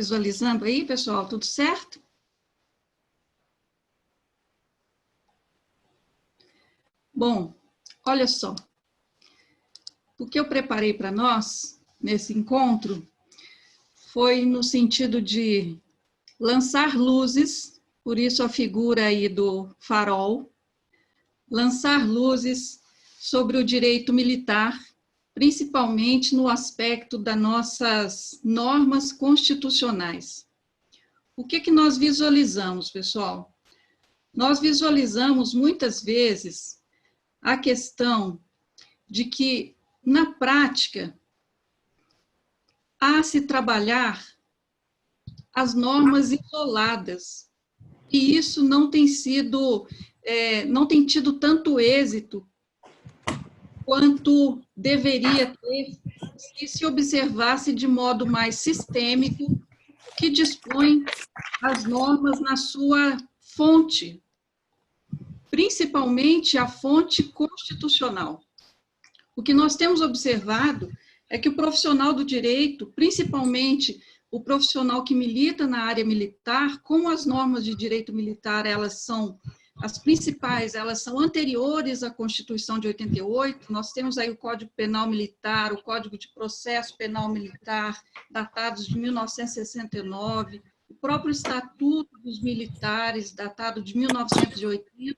visualizando aí, pessoal? Tudo certo? Bom, olha só. O que eu preparei para nós, nesse encontro, foi no sentido de lançar luzes, por isso a figura aí do farol, lançar luzes sobre o direito militar, principalmente no aspecto das nossas normas constitucionais. O que nós visualizamos, pessoal? Nós visualizamos muitas vezes a questão de que, na prática, há se trabalhar as normas isoladas, e isso não tem sido, não tem tido tanto êxito quanto deveria ter se observasse de modo mais sistêmico que dispõe as normas na sua fonte, principalmente a fonte constitucional. O que nós temos observado é que o profissional do direito, principalmente o profissional que milita na área militar, como as normas de direito militar, elas são as principais, elas são anteriores à Constituição de 88, nós temos aí o Código Penal Militar, o Código de Processo Penal Militar, datados de 1969, o próprio Estatuto dos Militares, datado de 1980,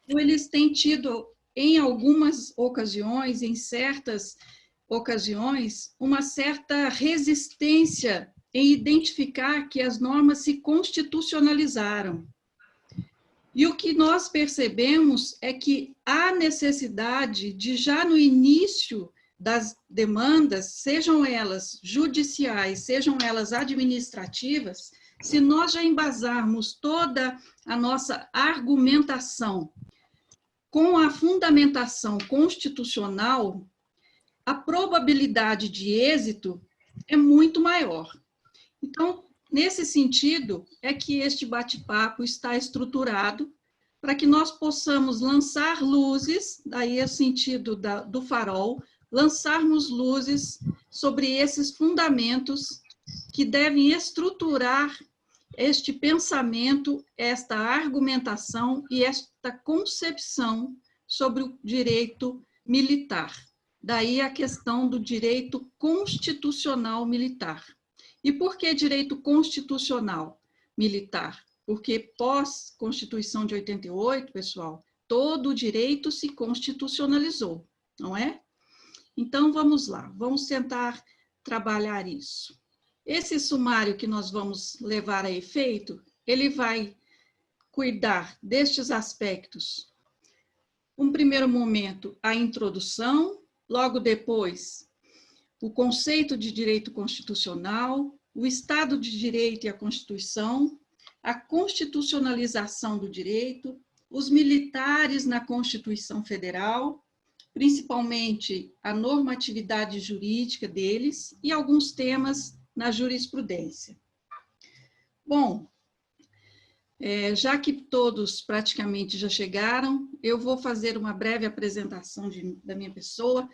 então eles têm tido, em algumas ocasiões, em certas ocasiões, uma certa resistência em identificar que as normas se constitucionalizaram. E o que nós percebemos é que há necessidade de, já no início das demandas, sejam elas judiciais, sejam elas administrativas, se nós já embasarmos toda a nossa argumentação com a fundamentação constitucional, a probabilidade de êxito é muito maior. Então, nesse sentido, é que este bate-papo está estruturado para que nós possamos lançar luzes, daí é o sentido do farol, lançarmos luzes sobre esses fundamentos que devem estruturar este pensamento, esta argumentação e esta concepção sobre o direito militar. Daí a questão do direito constitucional militar. E por que direito constitucional militar? Porque pós-Constituição de 88, pessoal, todo o direito se constitucionalizou, não é? Então, vamos lá, vamos tentar trabalhar isso. Esse sumário que nós vamos levar a efeito, ele vai cuidar destes aspectos. Um primeiro momento, a introdução, logo depois, o conceito de direito constitucional, o Estado de Direito e a Constituição, a constitucionalização do direito, os militares na Constituição Federal, principalmente a normatividade jurídica deles e alguns temas na jurisprudência. Bom, já que todos praticamente já chegaram, eu vou fazer uma breve apresentação da minha pessoa.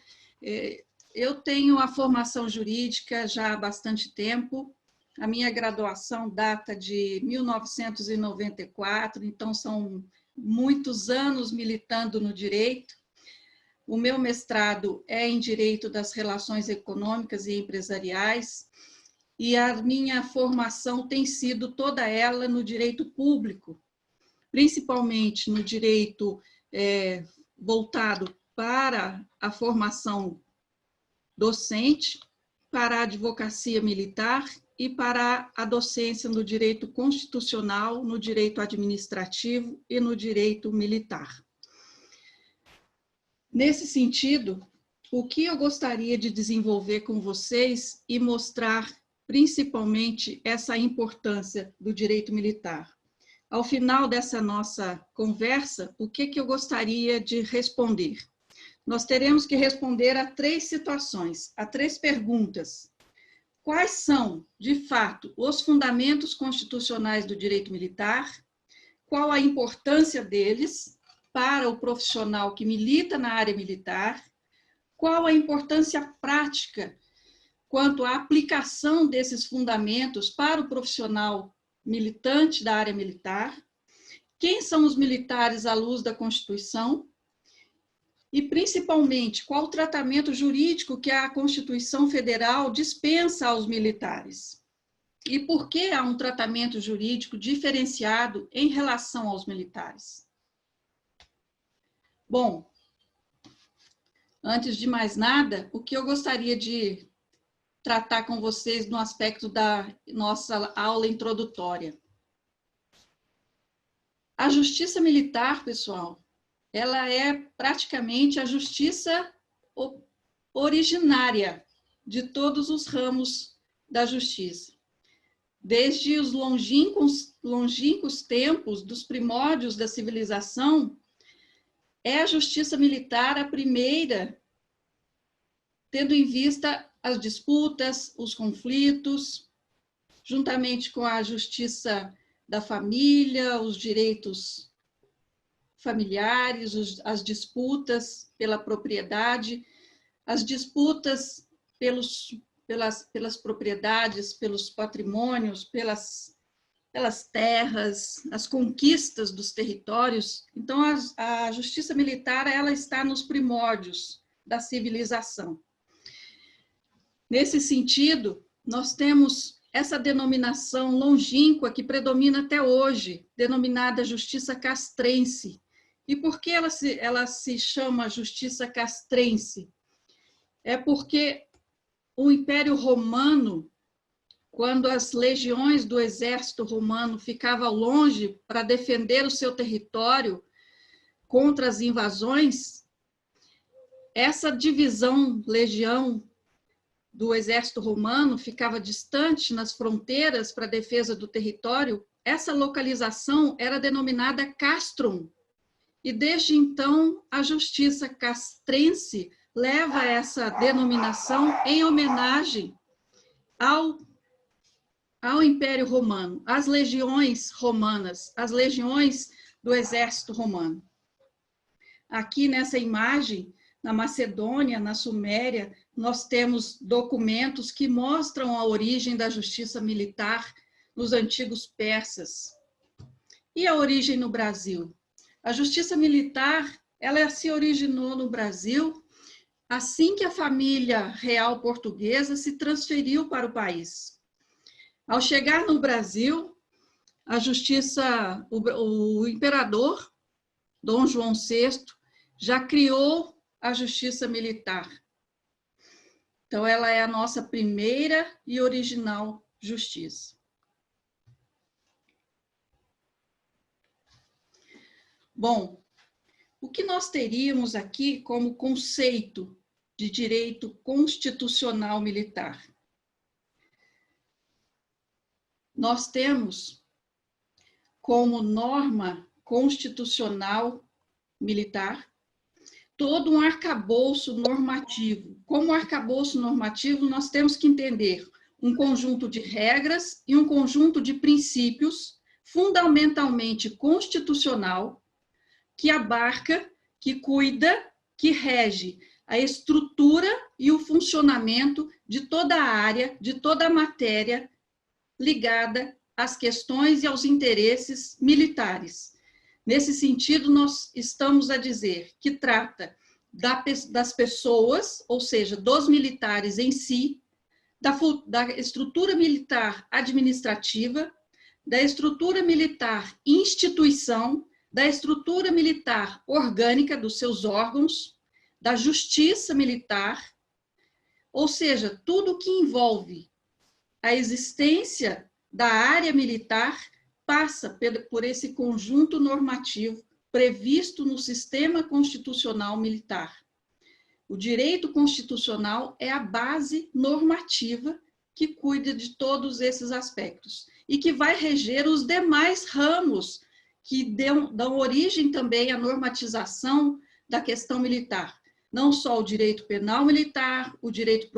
Eu tenho a formação jurídica já há bastante tempo, a minha graduação data de 1994, então são muitos anos militando no direito. O meu mestrado é em Direito das Relações Econômicas e Empresariais, e a minha formação tem sido toda ela no direito público, principalmente no direito voltado para a formação docente, para a advocacia militar e para a docência no direito constitucional, no direito administrativo e no direito militar. Nesse sentido, o que eu gostaria de desenvolver com vocês e mostrar principalmente essa importância do direito militar. Ao final dessa nossa conversa, o que eu gostaria de responder? Nós teremos que responder a 3 situações, a 3 perguntas. Quais são, de fato, os fundamentos constitucionais do direito militar? Qual a importância deles para o profissional que milita na área militar? Qual a importância prática quanto à aplicação desses fundamentos para o profissional militante da área militar, quem são os militares à luz da Constituição e, principalmente, qual o tratamento jurídico que a Constituição Federal dispensa aos militares. E por que há um tratamento jurídico diferenciado em relação aos militares? Bom, antes de mais nada, o que eu gostaria de tratar com vocês no aspecto da nossa aula introdutória. A justiça militar, pessoal, ela é praticamente a justiça originária de todos os ramos da justiça. Desde os longínquos tempos dos primórdios da civilização, é a justiça militar a primeira, tendo em vista as disputas, os conflitos, juntamente com a justiça da família, os direitos familiares, as disputas pela propriedade, as disputas pelas propriedades, pelos patrimônios, pelas terras, as conquistas dos territórios. Então, a justiça militar, ela está nos primórdios da civilização. Nesse sentido, nós temos essa denominação longínqua que predomina até hoje, denominada justiça castrense. E por que ela se chama justiça castrense? É porque o Império Romano, quando as legiões do exército romano ficavam longe para defender o seu território contra as invasões, essa divisão, legião do exército romano, ficava distante nas fronteiras para a defesa do território, essa localização era denominada castrum. E desde então, a justiça castrense leva essa denominação em homenagem ao Império Romano, às legiões romanas, às legiões do exército romano. Aqui nessa imagem, na Macedônia, na Suméria, nós temos documentos que mostram a origem da justiça militar nos antigos persas. E a origem no Brasil? A justiça militar, ela se originou no Brasil assim que a família real portuguesa se transferiu para o país. Ao chegar no Brasil, a justiça, o imperador Dom João VI já criou a justiça militar. Então, ela é a nossa primeira e original justiça. Bom, o que nós teríamos aqui como conceito de direito constitucional militar? Nós temos como norma constitucional militar todo um arcabouço normativo. Como arcabouço normativo, nós temos que entender um conjunto de regras e um conjunto de princípios fundamentalmente constitucional que abarca, que cuida, que rege a estrutura e o funcionamento de toda a área, de toda a matéria ligada às questões e aos interesses militares. Nesse sentido, nós estamos a dizer que trata das pessoas, ou seja, dos militares em si, da estrutura militar administrativa, da estrutura militar instituição, da estrutura militar orgânica dos seus órgãos, da justiça militar, ou seja, tudo que envolve a existência da área militar passa por esse conjunto normativo previsto no sistema constitucional militar. O direito constitucional é a base normativa que cuida de todos esses aspectos e que vai reger os demais ramos que dão origem também à normatização da questão militar. Não só o direito penal militar, o direito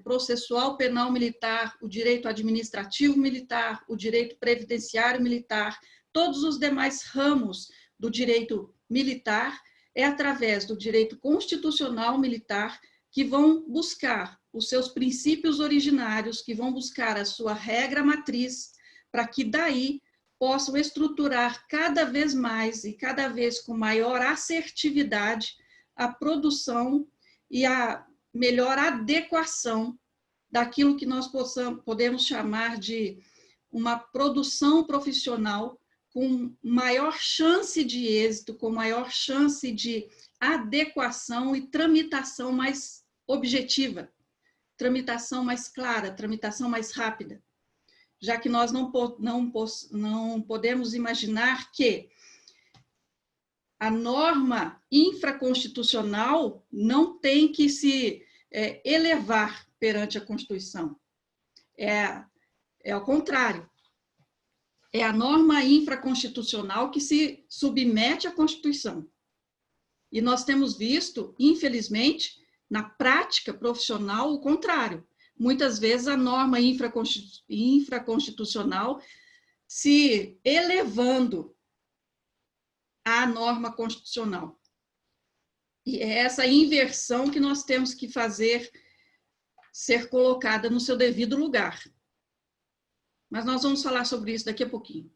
processual penal militar, o direito administrativo militar, o direito previdenciário militar, todos os demais ramos do direito militar é através do direito constitucional militar que vão buscar os seus princípios originários, que vão buscar a sua regra matriz, para que daí possam estruturar cada vez mais e cada vez com maior assertividade a produção e a melhor adequação daquilo que nós podemos chamar de uma produção profissional com maior chance de êxito, com maior chance de adequação e tramitação mais objetiva, tramitação mais clara, tramitação mais rápida, já que nós não podemos imaginar que a norma infraconstitucional não tem que se elevar perante a Constituição. É ao contrário. É a norma infraconstitucional que se submete à Constituição. E nós temos visto, infelizmente, na prática profissional, o contrário. Muitas vezes a norma infraconstitucional se elevando à norma constitucional. E é essa inversão que nós temos que fazer ser colocada no seu devido lugar. Mas nós vamos falar sobre isso daqui a pouquinho.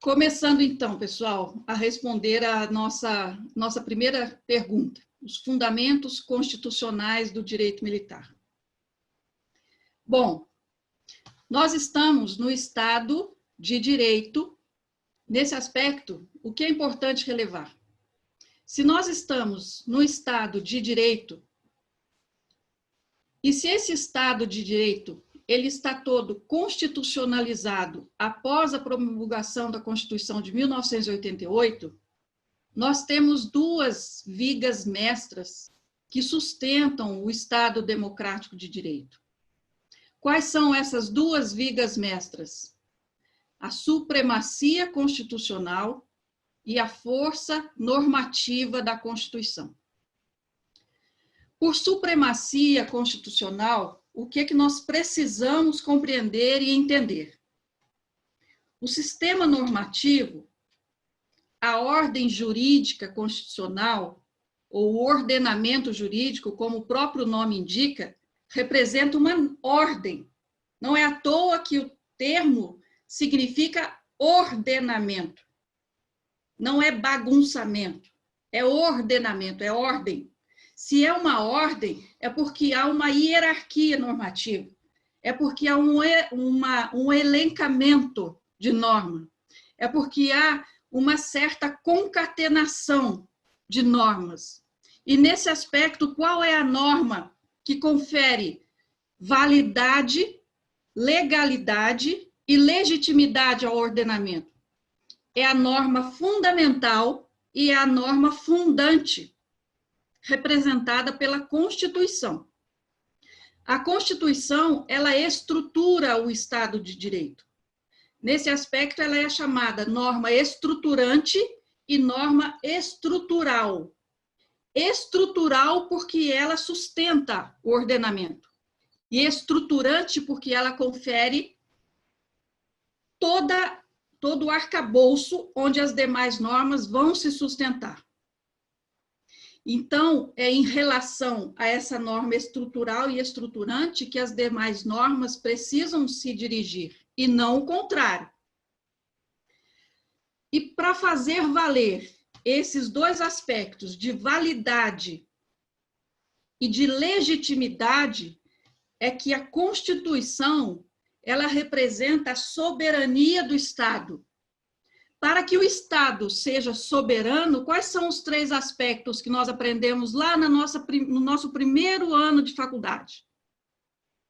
Começando então, pessoal, a responder a nossa primeira pergunta, os fundamentos constitucionais do direito militar. Bom, nós estamos no Estado de Direito. Nesse aspecto, o que é importante relevar? Se nós estamos no Estado de Direito, e se esse Estado de Direito ele está todo constitucionalizado após a promulgação da Constituição de 1988, nós temos duas vigas mestras que sustentam o Estado democrático de direito. Quais são essas duas vigas mestras? A supremacia constitucional e a força normativa da Constituição. Por supremacia constitucional, o que é que nós precisamos compreender e entender? O sistema normativo, a ordem jurídica constitucional, ou ordenamento jurídico, como o próprio nome indica, representa uma ordem. Não é à toa que o termo significa ordenamento. Não é bagunçamento, é ordenamento, é ordem. Se é uma ordem, é porque há uma hierarquia normativa, é porque há um elencamento de norma, é porque há uma certa concatenação de normas. E nesse aspecto, qual é a norma que confere validade, legalidade e legitimidade ao ordenamento? É a norma fundamental e é a norma fundante, representada pela Constituição. A Constituição, ela estrutura o Estado de Direito. Nesse aspecto, ela é chamada norma estruturante e norma estrutural. Estrutural porque ela sustenta o ordenamento. E estruturante porque ela confere todo o arcabouço onde as demais normas vão se sustentar. Então, é em relação a essa norma estrutural e estruturante que as demais normas precisam se dirigir, e não o contrário. E para fazer valer esses dois aspectos de validade e de legitimidade, é que a Constituição, ela representa a soberania do Estado. Para que o Estado seja soberano, quais são os 3 aspectos que nós aprendemos lá no nosso primeiro ano de faculdade?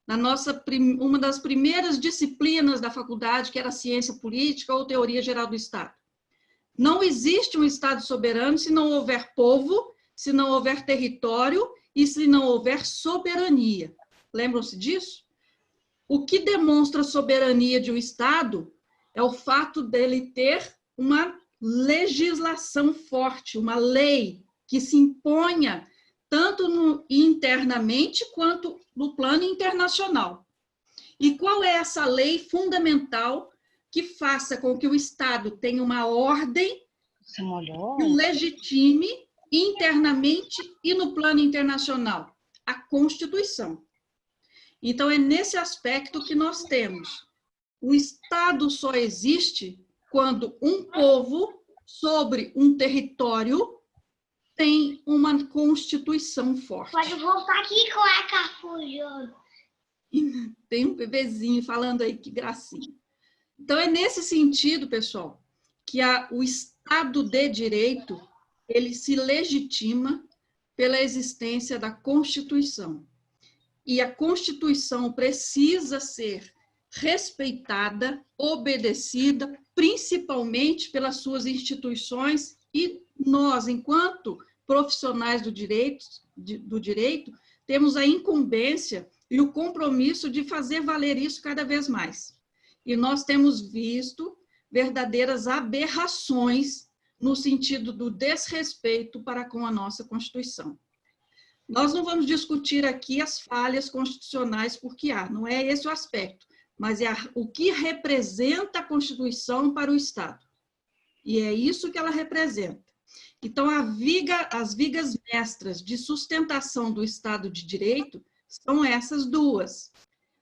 Uma das primeiras disciplinas da faculdade, que era ciência política ou teoria geral do Estado. Não existe um Estado soberano se não houver povo, se não houver território e se não houver soberania. Lembram-se disso? O que demonstra a soberania de um Estado é o fato dele ter uma legislação forte, uma lei que se imponha tanto internamente quanto no plano internacional. E qual é essa lei fundamental que faça com que o Estado tenha uma ordem que o legitime internamente e no plano internacional? A Constituição. Então, é nesse aspecto que nós temos. O Estado só existe quando um povo, sobre um território, tem uma Constituição forte. Pode voltar aqui com a Cafujo. Tem um bebezinho falando aí, que gracinha. Então, é nesse sentido, pessoal, que o Estado de Direito, ele se legitima pela existência da Constituição. E a Constituição precisa ser respeitada, obedecida, principalmente pelas suas instituições, e nós, enquanto profissionais do direito, temos a incumbência e o compromisso de fazer valer isso cada vez mais. E nós temos visto verdadeiras aberrações no sentido do desrespeito para com a nossa Constituição. Nós não vamos discutir aqui as falhas constitucionais, porque não é esse o aspecto, mas é o que representa a Constituição para o Estado. E é isso que ela representa. Então, as vigas mestras de sustentação do Estado de Direito são essas duas.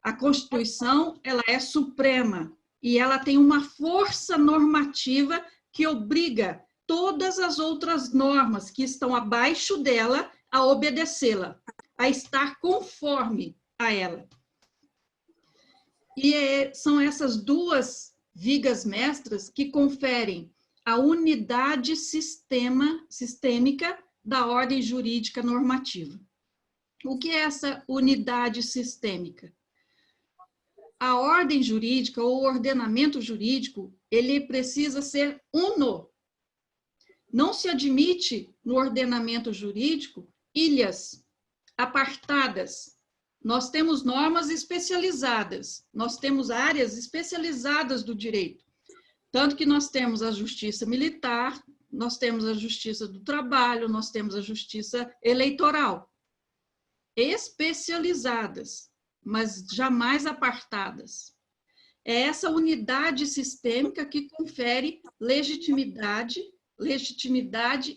A Constituição, ela é suprema e ela tem uma força normativa que obriga todas as outras normas que estão abaixo dela a obedecê-la, a estar conforme a ela. E são essas duas vigas mestras que conferem a unidade sistêmica da ordem jurídica normativa. O que é essa unidade sistêmica? A ordem jurídica ou o ordenamento jurídico, ele precisa ser uno. Não se admite no ordenamento jurídico ilhas apartadas. Nós temos normas especializadas, nós temos áreas especializadas do direito. Tanto que nós temos a justiça militar, nós temos a justiça do trabalho, nós temos a justiça eleitoral. Especializadas, mas jamais apartadas. É essa unidade sistêmica que confere legitimidade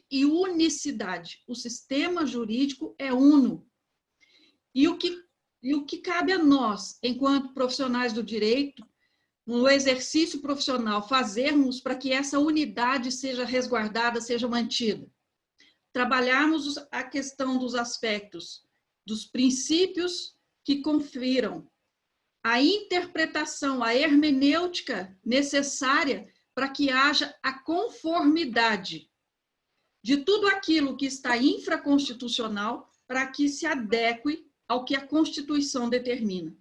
e unicidade. O sistema jurídico é uno. E o que cabe a nós, enquanto profissionais do direito, no exercício profissional, fazermos para que essa unidade seja resguardada, seja mantida? Trabalharmos a questão dos aspectos, dos princípios que confiram a interpretação, a hermenêutica necessária para que haja a conformidade de tudo aquilo que está infraconstitucional para que se adeque ao que a Constituição determina.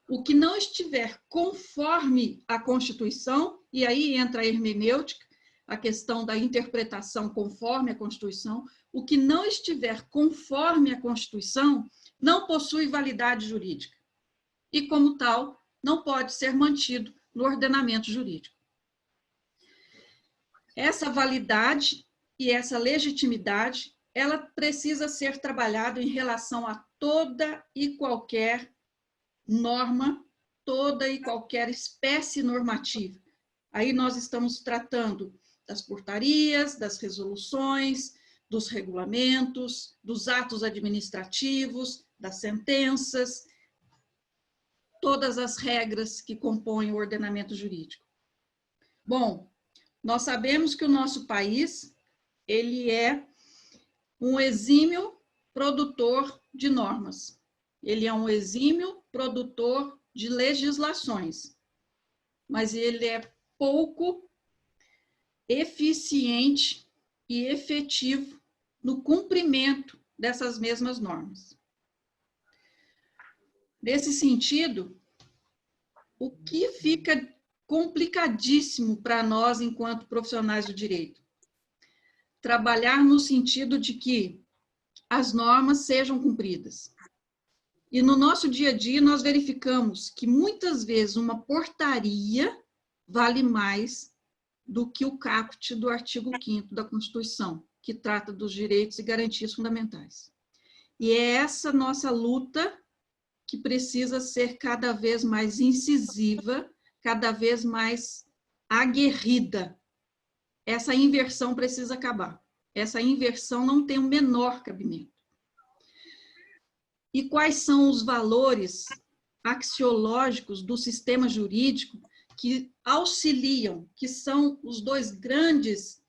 O que não estiver conforme a Constituição, e aí entra a hermenêutica, a questão da interpretação conforme a Constituição, o que não estiver conforme a Constituição não possui validade jurídica. E, como tal, não pode ser mantido no ordenamento jurídico. Essa validade e essa legitimidade, ela precisa ser trabalhada em relação a toda e qualquer norma, toda e qualquer espécie normativa. Aí nós estamos tratando das portarias, das resoluções, dos regulamentos, dos atos administrativos, das sentenças, todas as regras que compõem o ordenamento jurídico. Bom, nós sabemos que o nosso país, ele é um exímio produtor de normas. Ele é um exímio produtor de legislações, mas ele é pouco eficiente e efetivo no cumprimento dessas mesmas normas. Nesse sentido, o que fica complicadíssimo para nós, enquanto profissionais do direito? Trabalhar no sentido de que as normas sejam cumpridas. E no nosso dia a dia, nós verificamos que muitas vezes uma portaria vale mais do que o caput do artigo 5º da Constituição, que trata dos direitos e garantias fundamentais. E é essa nossa luta que precisa ser cada vez mais incisiva, cada vez mais aguerrida. Essa inversão precisa acabar. Essa inversão não tem o menor cabimento. E quais são os valores axiológicos do sistema jurídico que auxiliam, que são os dois grandes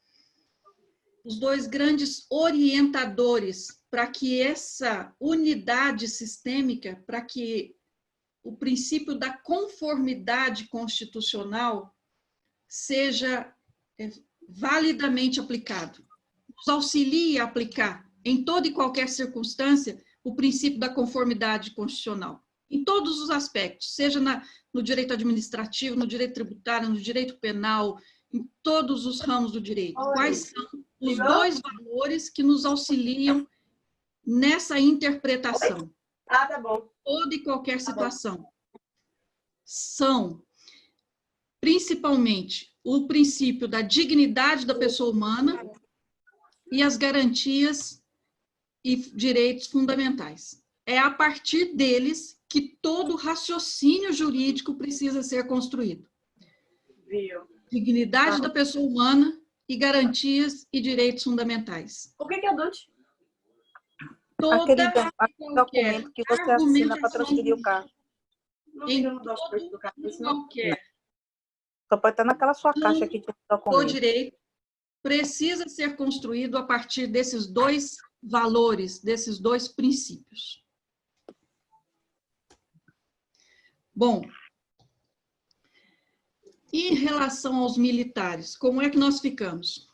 orientadores para que essa unidade sistêmica, para que o princípio da conformidade constitucional seja validamente aplicado. Nos auxilia a aplicar, em toda e qualquer circunstância, o princípio da conformidade constitucional, em todos os aspectos, seja no direito administrativo, no direito tributário, no direito penal, em todos os ramos do direito. Quais são os dois valores que nos auxiliam nessa interpretação? Tá bom. Toda e qualquer situação. São, principalmente, o princípio da dignidade da pessoa humana e as garantias e direitos fundamentais. É a partir deles que todo raciocínio jurídico precisa ser construído. Viu? Dignidade da pessoa humana e garantias e direitos fundamentais. O que é DUT? Toda Aquele documento que você assina para transferir o carro. Não em fica no documento do carro, todo senão... qualquer Só pode estar naquela sua caixa que tem o documento. direito precisa ser construído a partir desses dois valores, desses dois princípios. Bom, em relação aos militares, como é que nós ficamos?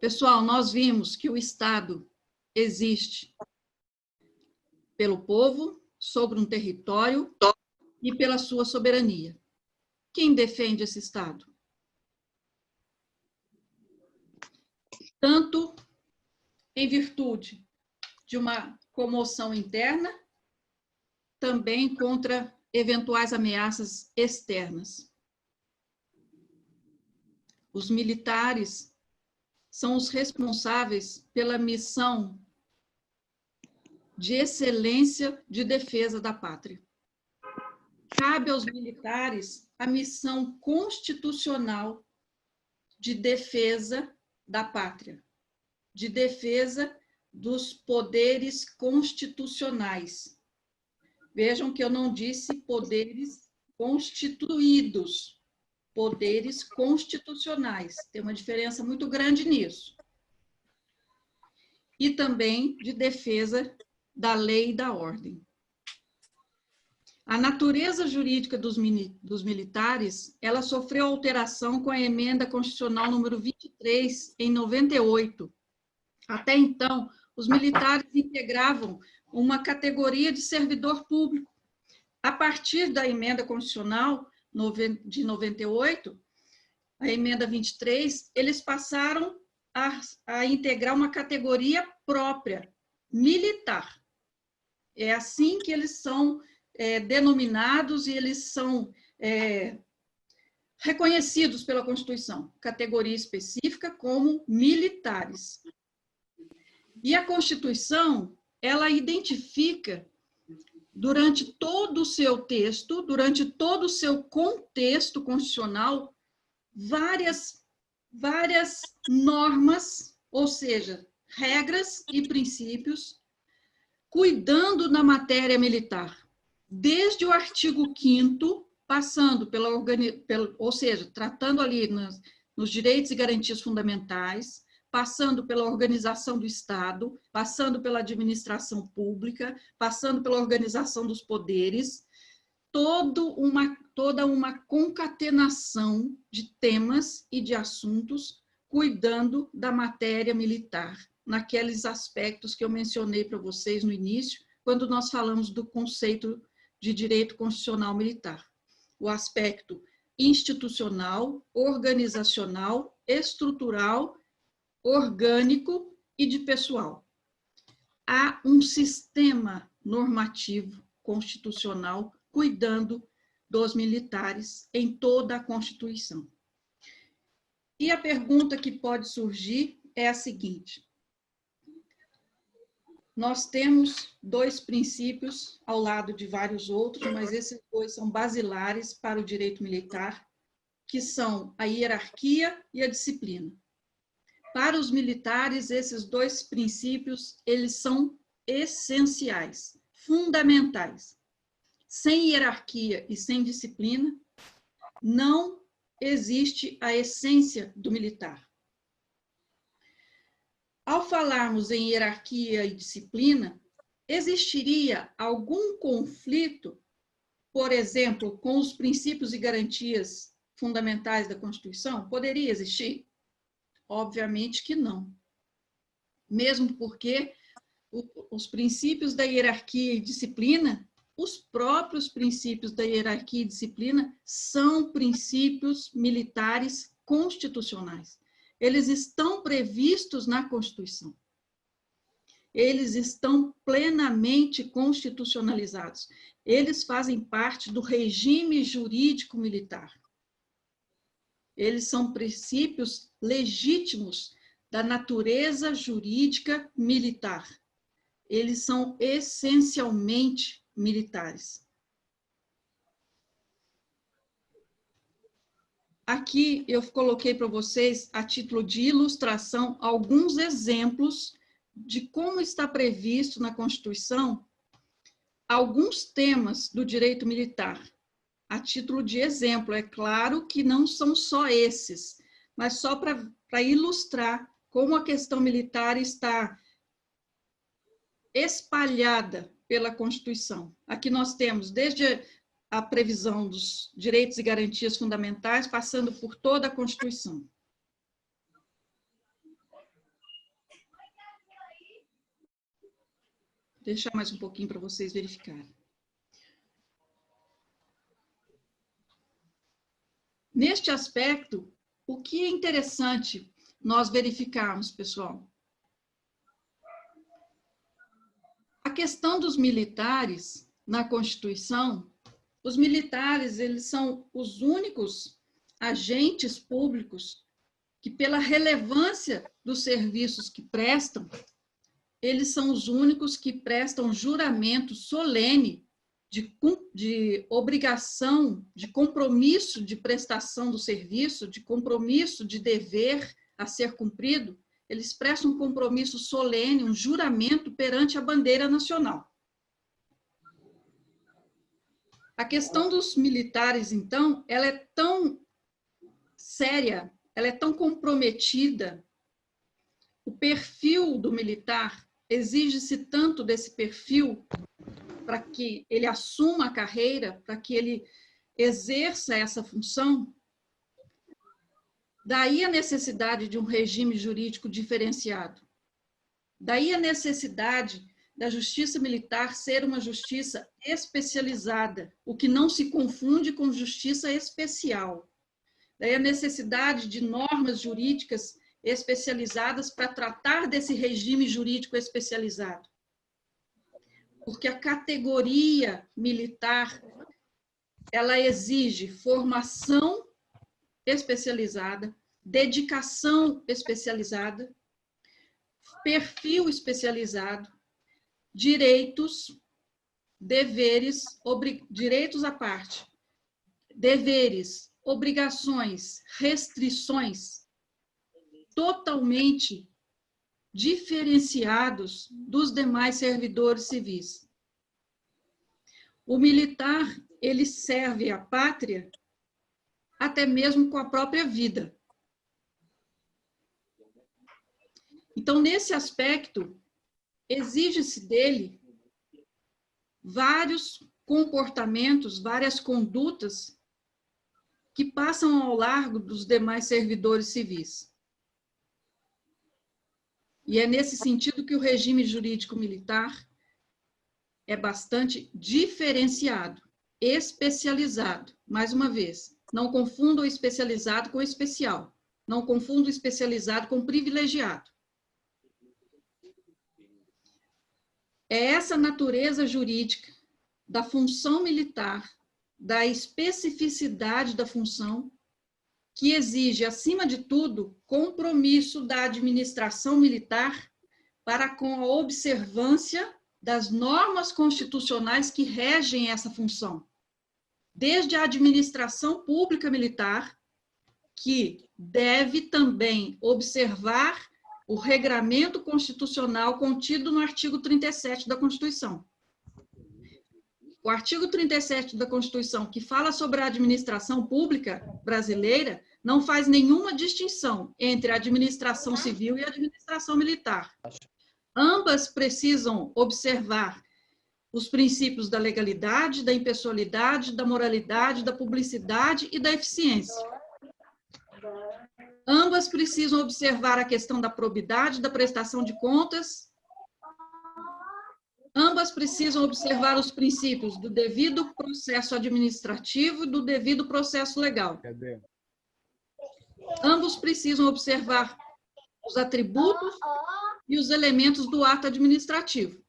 Pessoal, nós vimos que o Estado existe pelo povo, sobre um território e pela sua soberania. Quem defende esse Estado? Tanto em virtude de uma comoção interna, também contra eventuais ameaças externas. Os militares são os responsáveis pela missão de excelência de defesa da pátria. Cabe aos militares a missão constitucional de defesa da pátria, de defesa dos poderes constitucionais. Vejam que eu não disse poderes constituídos, poderes constitucionais. Tem uma diferença muito grande nisso. E também de defesa da lei e da ordem. A natureza jurídica dos militares, ela sofreu alteração com a emenda constitucional número 23, em 98. Até então, os militares integravam uma categoria de servidor público. A partir da emenda constitucional de 98, a emenda 23, eles passaram a integrar uma categoria própria, militar. É assim que eles são denominados e eles são reconhecidos pela Constituição, categoria específica como militares. E a Constituição, ela identifica, durante todo o seu texto, durante todo o seu contexto constitucional, várias normas, ou seja, regras e princípios, cuidando da matéria militar, desde o artigo 5º, passando ou seja, tratando ali nos direitos e garantias fundamentais, passando pela organização do Estado, passando pela administração pública, passando pela organização dos poderes, toda uma concatenação de temas e de assuntos cuidando da matéria militar, naqueles aspectos que eu mencionei para vocês no início, quando nós falamos do conceito de direito constitucional militar. O aspecto institucional, organizacional, estrutural, orgânico e de pessoal. Há um sistema normativo constitucional cuidando dos militares em toda a Constituição. E a pergunta que pode surgir é a seguinte: nós temos dois princípios ao lado de vários outros, mas esses dois são basilares para o direito militar, que são a hierarquia e a disciplina. Para os militares, esses dois princípios, eles são essenciais, fundamentais. Sem hierarquia e sem disciplina, não existe a essência do militar. Ao falarmos em hierarquia e disciplina, existiria algum conflito, por exemplo, com os princípios e garantias fundamentais da Constituição? Poderia existir? Obviamente que não. Mesmo porque os princípios da hierarquia e disciplina, os próprios princípios da hierarquia e disciplina são princípios militares constitucionais. Eles estão previstos na Constituição. Eles estão plenamente constitucionalizados. Eles fazem parte do regime jurídico militar. Eles são princípios legítimos da natureza jurídica militar. Eles são essencialmente militares. Aqui eu coloquei para vocês, a título de ilustração, alguns exemplos de como está previsto na Constituição alguns temas do direito militar. A título de exemplo, é claro que não são só esses, mas só para ilustrar como a questão militar está espalhada pela Constituição. Aqui nós temos desde a previsão dos direitos e garantias fundamentais, passando por toda a Constituição. Vou deixar mais um pouquinho para vocês verificarem. Neste aspecto, o que é interessante nós verificarmos, pessoal? A questão dos militares na Constituição, os militares, eles são os únicos agentes públicos que, pela relevância dos serviços que prestam, eles são os únicos que prestam juramento solene de obrigação, de compromisso de prestação do serviço, de compromisso de dever a ser cumprido. Eles prestam um compromisso solene, um juramento perante a bandeira nacional. A questão dos militares, então, ela é tão séria, ela é tão comprometida. O perfil do militar, exige-se tanto desse perfil para que ele assuma a carreira, para que ele exerça essa função. Daí a necessidade de um regime jurídico diferenciado. Daí a necessidade da justiça militar ser uma justiça especializada, o que não se confunde com justiça especial. Daí a necessidade de normas jurídicas especializadas para tratar desse regime jurídico especializado. Porque a categoria militar, ela exige formação especializada, dedicação especializada, perfil especializado, direitos, deveres, direitos à parte, deveres, obrigações, restrições, totalmente diferenciados dos demais servidores civis. O militar, ele serve à pátria até mesmo com a própria vida. Então, nesse aspecto, exige-se dele vários comportamentos, várias condutas que passam ao largo dos demais servidores civis. E é nesse sentido que o regime jurídico militar é bastante diferenciado, especializado. Mais uma vez, não confunda o especializado com o especial. Não confunda o especializado com o privilegiado. É essa natureza jurídica da função militar, da especificidade da função, que exige, acima de tudo, compromisso da administração militar para com a observância das normas constitucionais que regem essa função. Desde a administração pública militar, que deve também observar o regramento constitucional contido no artigo 37 da Constituição. O artigo 37 da Constituição, que fala sobre a administração pública brasileira, não faz nenhuma distinção entre a administração civil e a administração militar. Ambas precisam observar os princípios da legalidade, da impessoalidade, da moralidade, da publicidade e da eficiência. Ambas precisam observar a questão da probidade, da prestação de contas. Ambas precisam observar os princípios do devido processo administrativo e do devido processo legal. Ambos precisam observar os atributos e os elementos do ato administrativo.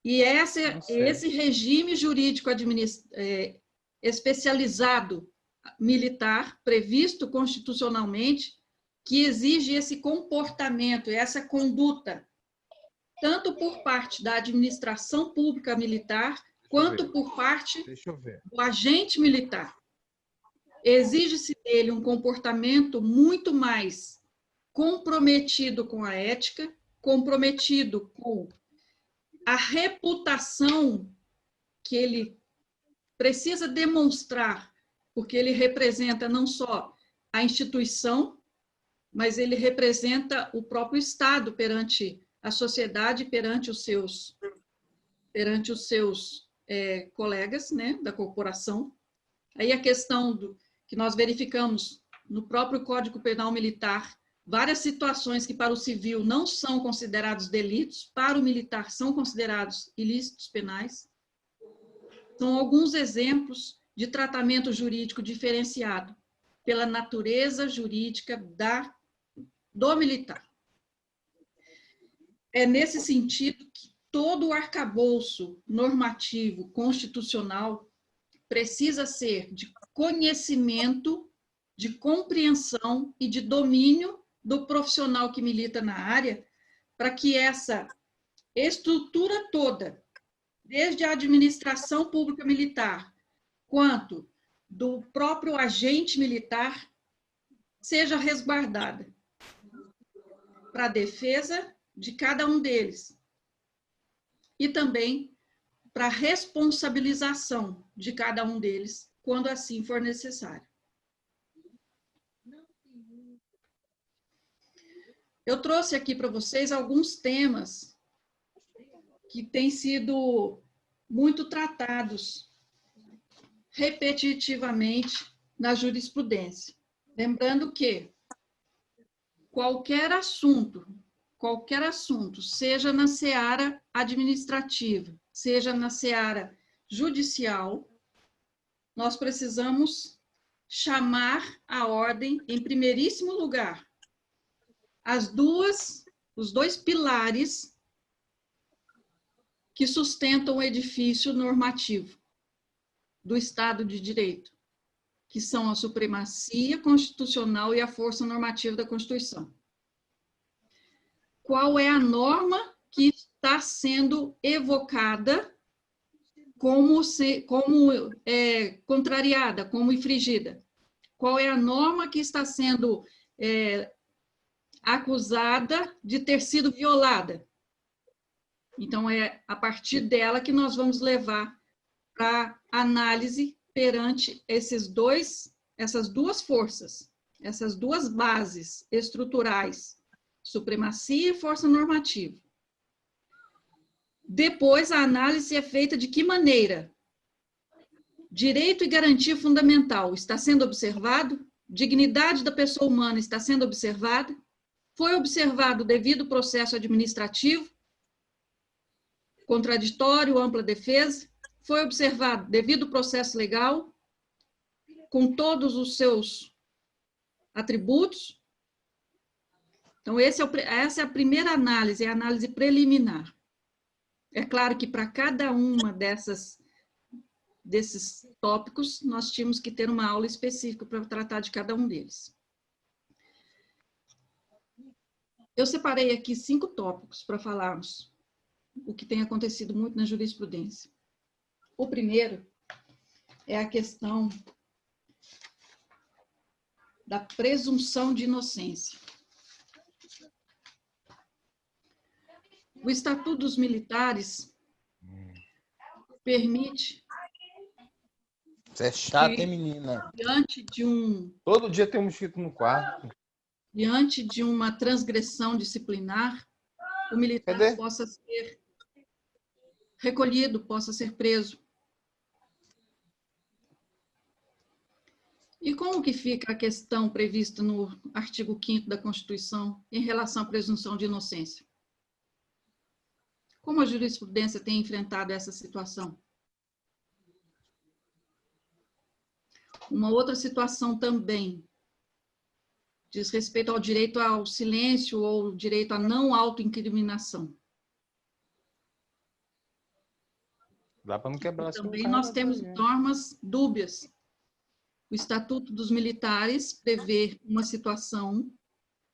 E esse regime jurídico especializado militar, previsto constitucionalmente, que exige esse comportamento, essa conduta, tanto por parte da administração pública militar, quanto por parte do agente militar. Exige-se dele um comportamento muito mais comprometido com a ética, comprometido com a reputação que ele precisa demonstrar, porque ele representa não só a instituição, mas ele representa o próprio Estado perante a sociedade, perante os seus colegas, né, da corporação. Aí a questão que nós verificamos no próprio Código Penal Militar, várias situações que para o civil não são considerados delitos, para o militar são considerados ilícitos penais. São alguns exemplos de tratamento jurídico diferenciado pela natureza jurídica do militar. É nesse sentido que todo o arcabouço normativo constitucional precisa ser de conhecimento, de compreensão e de domínio do profissional que milita na área, para que essa estrutura toda, desde a administração pública militar, quanto do próprio agente militar, seja resguardada para a defesa de cada um deles e também para a responsabilização de cada um deles, quando assim for necessário. Eu trouxe aqui para vocês alguns temas que têm sido muito tratados repetitivamente na jurisprudência. Lembrando que qualquer assunto, seja na seara administrativa, seja na seara judicial, nós precisamos chamar à ordem, em primeiríssimo lugar, os dois pilares que sustentam o edifício normativo do Estado de Direito, que são a supremacia constitucional e a força normativa da Constituição. Qual é a norma que está sendo evocada como contrariada, como infringida? Qual é a norma que está sendo acusada de ter sido violada? Então, é a partir dela que nós vamos levar para análise perante essas duas forças, essas duas bases estruturais, supremacia e força normativa. Depois, a análise é feita de que maneira? Direito e garantia fundamental está sendo observado? Dignidade da pessoa humana está sendo observada? Foi observado o devido processo administrativo? Contraditório, ampla defesa? Foi observado devido processo legal? Com todos os seus atributos? Então, essa é a primeira análise, é a análise preliminar. É claro que para cada uma desses tópicos, nós tínhamos que ter uma aula específica para tratar de cada um deles. Eu separei aqui 5 tópicos para falarmos o que tem acontecido muito na jurisprudência. O primeiro é a questão da presunção de inocência. O Estatuto dos Militares permite Você é chata, hein, menina? Todo dia tem um mosquito no quarto. Diante de uma transgressão disciplinar, o militar possa ser recolhido, possa ser preso. E como que fica a questão prevista no artigo 5º da Constituição em relação à presunção de inocência? Como a jurisprudência tem enfrentado essa situação? Uma outra situação também diz respeito ao direito ao silêncio ou direito à não autoincriminação. Dá para não quebrar assim. Também nós temos normas dúbias. O Estatuto dos Militares prevê uma situação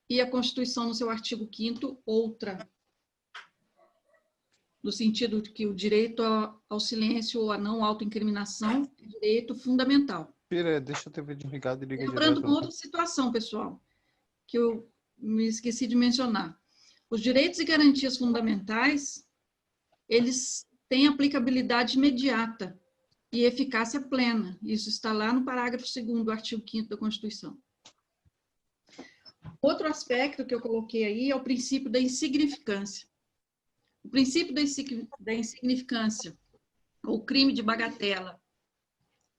e a Constituição, no seu artigo 5º, outra. No sentido de que o direito ao silêncio ou à não autoincriminação é direito fundamental. Deixa eu ter vídeo ligado e liga direto. Lembrando uma outra situação, pessoal, que eu me esqueci de mencionar. Os direitos e garantias fundamentais, eles têm aplicabilidade imediata e eficácia plena. Isso está lá no parágrafo 2º do artigo 5º da Constituição. Outro aspecto que eu coloquei aí é o princípio da insignificância. O princípio da insignificância, ou crime de bagatela,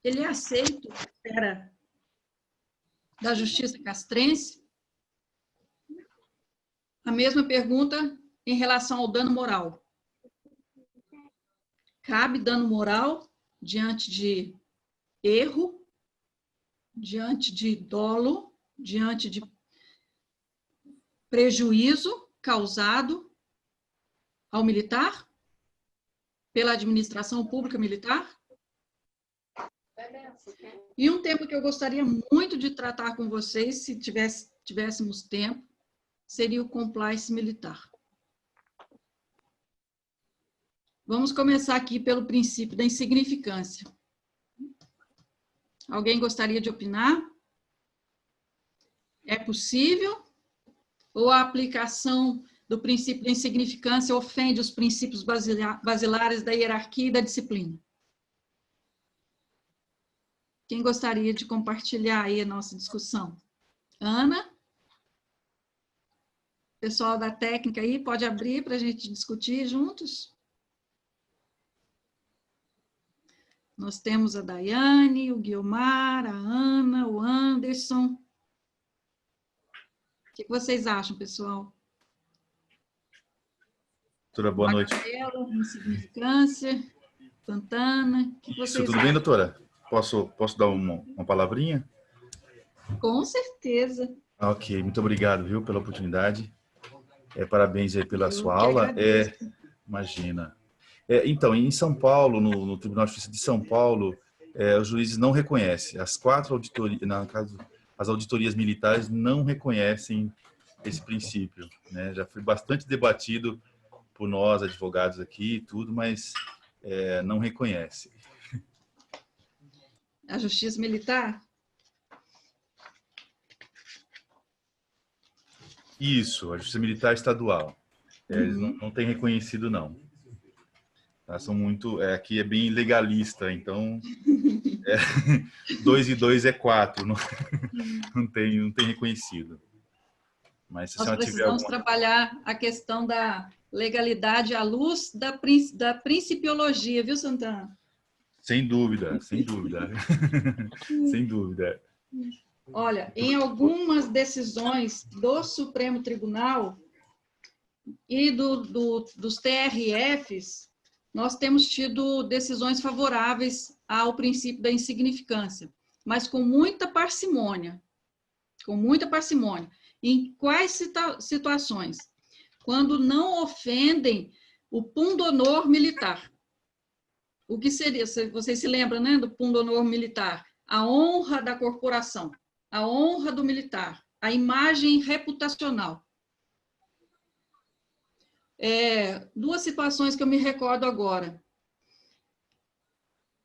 ele é aceito na esfera da justiça castrense? A mesma pergunta em relação ao dano moral. Cabe dano moral diante de erro, diante de dolo, diante de prejuízo causado ao militar, pela administração pública militar? E um tema que eu gostaria muito de tratar com vocês, se tivéssemos tempo, seria o compliance militar. Vamos começar aqui pelo princípio da insignificância. Alguém gostaria de opinar? É possível? Ou a aplicação do princípio da insignificância ofende os princípios basilares da hierarquia e da disciplina? Quem gostaria de compartilhar aí a nossa discussão? Ana? Pessoal da técnica aí, pode abrir para a gente discutir juntos? Nós temos a Daiane, o Guiomar, a Ana, o Anderson. O que vocês acham, pessoal? Doutora, boa noite. Bagatela, insignificância, Santana. O que vocês Tudo bem, doutora? Posso dar uma palavrinha? Com certeza. Ok, muito obrigado, viu, pela oportunidade. Parabéns aí pela sua aula. Imagina. Então, em São Paulo, no Tribunal de Justiça de São Paulo, os juízes não reconhecem. As 4 auditorias, no caso, as auditorias militares não reconhecem esse princípio, né? Já foi bastante debatido por nós, advogados aqui e tudo, mas não reconhece. A Justiça Militar? Isso, a Justiça Militar Estadual. Eles não têm reconhecido, não. Tá, são muito... aqui é bem legalista, então... 2 e 2 é 4, não tem reconhecido. Mas se nós precisamos trabalhar a questão da legalidade à luz da principiologia, viu, Santana? Sem dúvida, sem dúvida. Sem dúvida. Olha, em algumas decisões do Supremo Tribunal e dos TRFs, nós temos tido decisões favoráveis ao princípio da insignificância, mas com muita parcimônia. Com muita parcimônia. Em quais situações? Quando não ofendem o pundonor militar. O que seria, vocês se lembram, né, do pundonor militar? A honra da corporação, a honra do militar, a imagem reputacional. Duas situações que eu me recordo agora.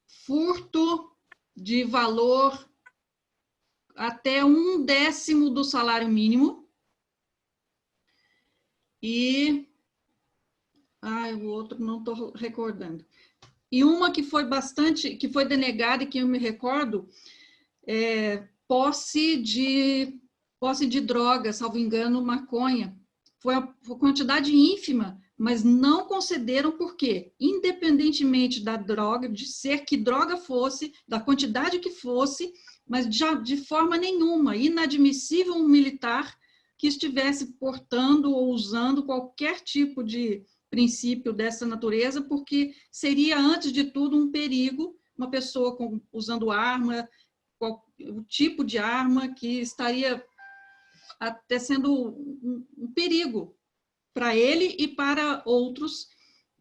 Furto de valor até 1/10 do salário mínimo. E o outro não estou recordando. E uma que foi denegada e que eu me recordo, posse de droga, salvo engano, maconha. Foi uma quantidade ínfima, mas não concederam por quê? Independentemente da droga, de ser que droga fosse, da quantidade que fosse, mas de forma nenhuma, inadmissível um militar que estivesse portando ou usando qualquer tipo de princípio dessa natureza, porque seria, antes de tudo, um perigo, uma pessoa usando arma, o tipo de arma que estaria até sendo um perigo para ele e para outros,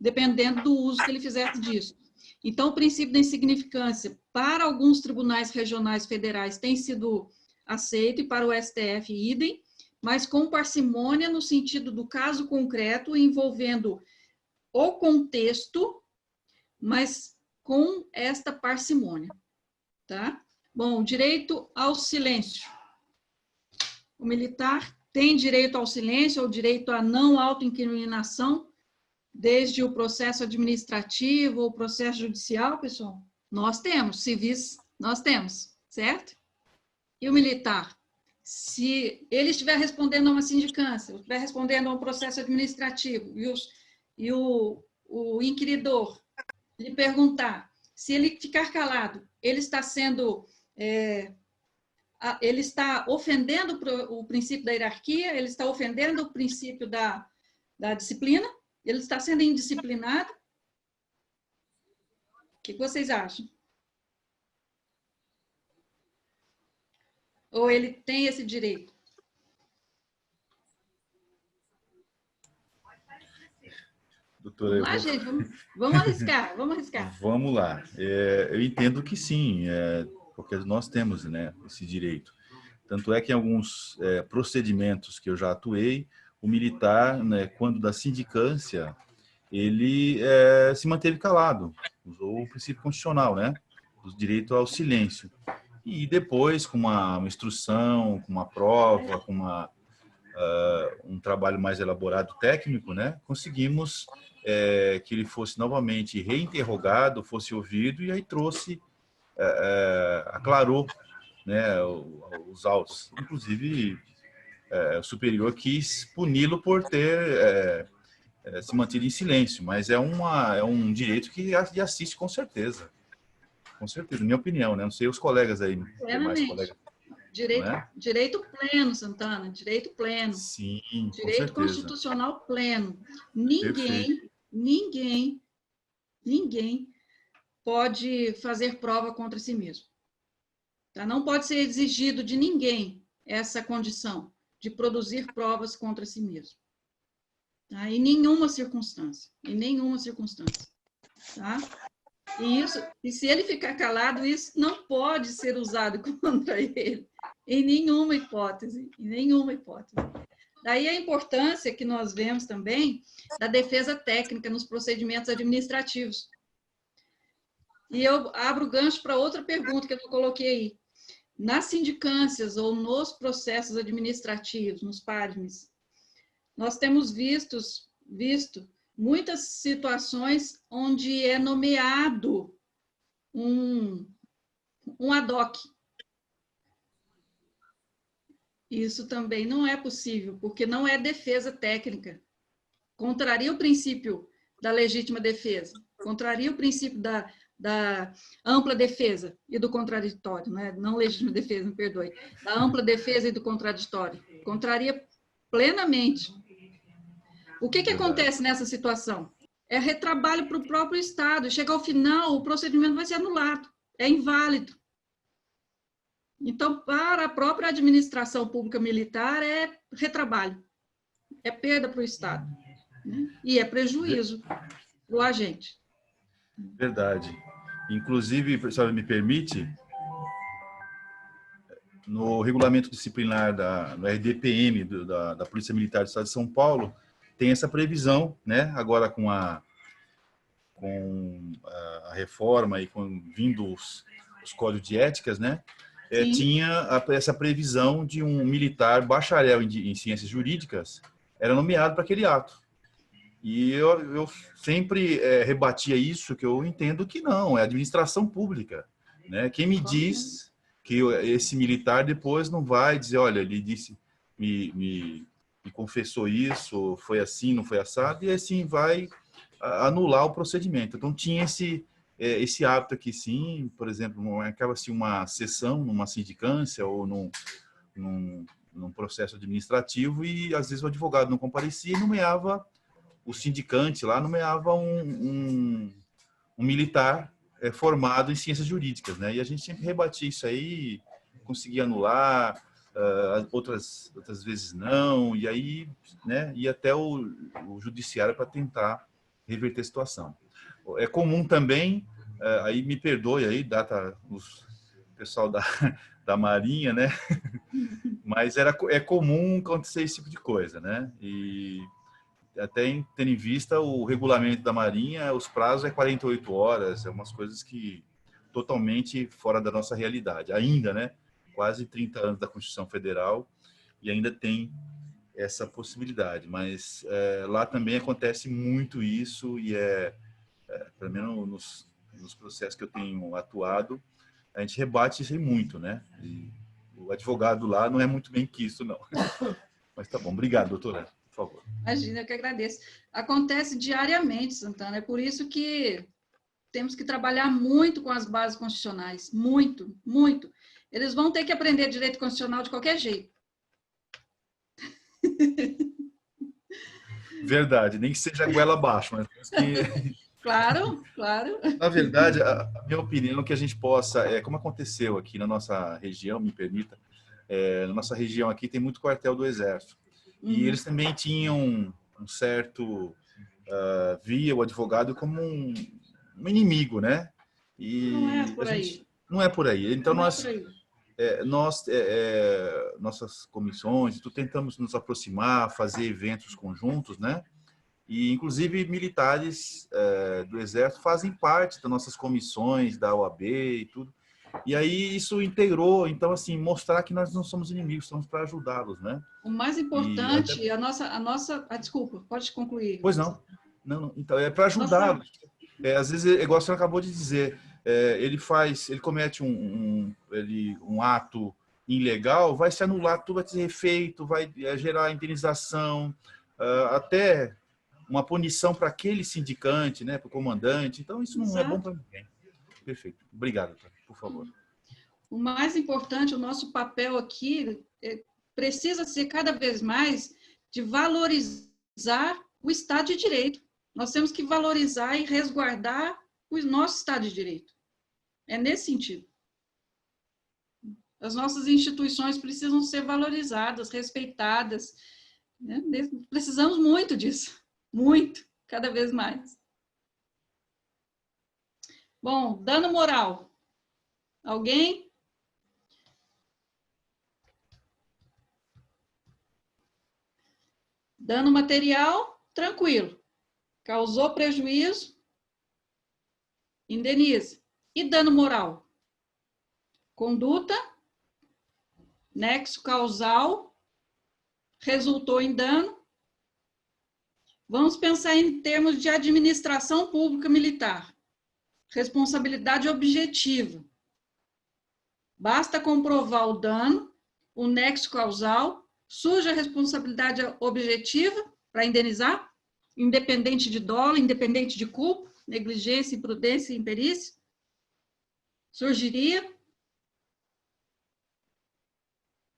dependendo do uso que ele fizesse disso. Então, o princípio da insignificância, para alguns tribunais regionais federais, tem sido aceito, e para o STF, idem, mas com parcimônia no sentido do caso concreto, envolvendo o contexto, mas com esta parcimônia, tá? Bom, direito ao silêncio. O militar tem direito ao silêncio, ou direito à não autoincriminação, desde o processo administrativo ou processo judicial, pessoal? Nós temos, civis, nós temos, certo? E o militar? Se ele estiver respondendo a uma sindicância, estiver respondendo a um processo administrativo, e o inquiridor lhe perguntar, se ele ficar calado, ele está sendo... ele está ofendendo o princípio da hierarquia, ele está ofendendo o princípio da disciplina, ele está sendo indisciplinado. O que vocês acham? Ou ele tem esse direito? Doutora, vamos lá, gente, vamos arriscar, vamos arriscar. Vamos lá. Eu entendo que sim, porque nós temos, né, esse direito. Tanto é que em alguns procedimentos que eu já atuei, o militar, né, quando da sindicância, ele se manteve calado, usou o princípio constitucional, né, do direito ao silêncio. E depois, com uma instrução, com uma prova, com um trabalho mais elaborado técnico, né, conseguimos que ele fosse novamente reinterrogado, fosse ouvido, e aí trouxe, aclarou, né, os autos. Inclusive, o superior quis puni-lo por ter se mantido em silêncio, mas é um direito que assiste com certeza. Com certeza, minha opinião, né? Não sei os colegas aí, demais colegas. Direito pleno, Santana, direito pleno. Sim, direito constitucional pleno. Ninguém pode fazer prova contra si mesmo. Tá? Não pode ser exigido de ninguém essa condição de produzir provas contra si mesmo. Tá? Em nenhuma circunstância. Tá? E se ele ficar calado, isso não pode ser usado contra ele, em nenhuma hipótese. Daí a importância que nós vemos também da defesa técnica nos procedimentos administrativos. E eu abro o gancho para outra pergunta que eu coloquei aí. Nas sindicâncias ou nos processos administrativos, nos PADMEs, nós temos visto muitas situações onde é nomeado um ad hoc. Isso também não é possível, porque não é defesa técnica. Contraria o princípio da legítima defesa, contraria o princípio da ampla defesa e do contraditório, não legítima defesa, me perdoe, da ampla defesa e do contraditório. Contraria plenamente. O que acontece nessa situação? É retrabalho para o próprio Estado. E chega ao final, o procedimento vai ser anulado. É inválido. Então, para a própria administração pública militar, é retrabalho. É perda para o Estado. Né? E é prejuízo para o agente. Verdade. Inclusive, se a senhora me permite, no regulamento disciplinar no RDPM da Polícia Militar do Estado de São Paulo, tem essa previsão, né? Agora com a reforma e vindo os códigos de éticas, né? Sim. tinha essa previsão de um militar bacharel em ciências jurídicas era nomeado para aquele ato. E eu sempre rebatia isso, que eu entendo que não, é administração pública, né? Quem me diz que esse militar depois não vai dizer, olha, ele disse, me confessou isso, foi assim, não foi assado, e assim vai anular o procedimento. Então tinha esse hábito aqui, sim, por exemplo, acaba-se uma sessão numa sindicância ou num processo administrativo e às vezes o advogado não comparecia e nomeava o sindicante lá, nomeava um militar formado em ciências jurídicas, né? E a gente sempre rebatia isso aí, conseguia anular, outras vezes não, e aí, né, ia até o judiciário para tentar reverter a situação. É comum também, aí me perdoe aí, o pessoal da Marinha, né? Mas é comum acontecer esse tipo de coisa, né? E até tendo em vista o regulamento da Marinha, os prazos é 48 horas, é umas coisas que totalmente fora da nossa realidade. Ainda, né? Quase 30 anos da Constituição Federal e ainda tem essa possibilidade. Mas lá também acontece muito isso e pelo menos nos processos que eu tenho atuado, a gente rebate isso aí muito, né? E o advogado lá não é muito bem quisto, não. Mas tá bom. Obrigado, doutora. Por favor. Imagina, eu que agradeço. Acontece diariamente, Santana. É por isso que temos que trabalhar muito com as bases constitucionais. Muito, muito. Eles vão ter que aprender direito constitucional de qualquer jeito. Verdade. Nem que seja goela abaixo, mas que... Claro, claro. Na verdade, a minha opinião é que a gente possa, como aconteceu aqui na nossa região, me permita, na nossa região aqui tem muito quartel do Exército. E eles também tinham um certo... via o advogado como um inimigo, né? E não é por aí. Não é por aí. Então, não nossas comissões, tentamos nos aproximar, fazer eventos conjuntos, né? E, inclusive, militares do Exército fazem parte das nossas comissões, da OAB e tudo. E aí isso integrou, então, assim, mostrar que nós não somos inimigos, estamos para ajudá-los, né? O mais importante, desculpa, pode concluir. Pois não. Não, então, é para ajudá-los. Às vezes, igual a senhora acabou de dizer, ele comete um ato ilegal, vai se anular, tudo vai ser refeito, vai gerar indenização, até uma punição para aquele sindicante, né, para o comandante. Então, isso não é bom para ninguém. Perfeito. Obrigado, por favor. O mais importante, o nosso papel aqui precisa ser cada vez mais de valorizar o Estado de Direito. Nós temos que valorizar e resguardar o nosso Estado de Direito. É nesse sentido. As nossas instituições precisam ser valorizadas, respeitadas. Né? Precisamos muito disso. Muito, cada vez mais. Bom, dano moral. Alguém? Dano material, tranquilo. Causou prejuízo, indeniza. E dano moral? Conduta, nexo causal, resultou em dano. Vamos pensar em termos de administração pública militar. Responsabilidade objetiva. Basta comprovar o dano, o nexo causal, surge a responsabilidade objetiva para indenizar, independente de dolo, independente de culpa, negligência, imprudência e imperícia. Surgiria. O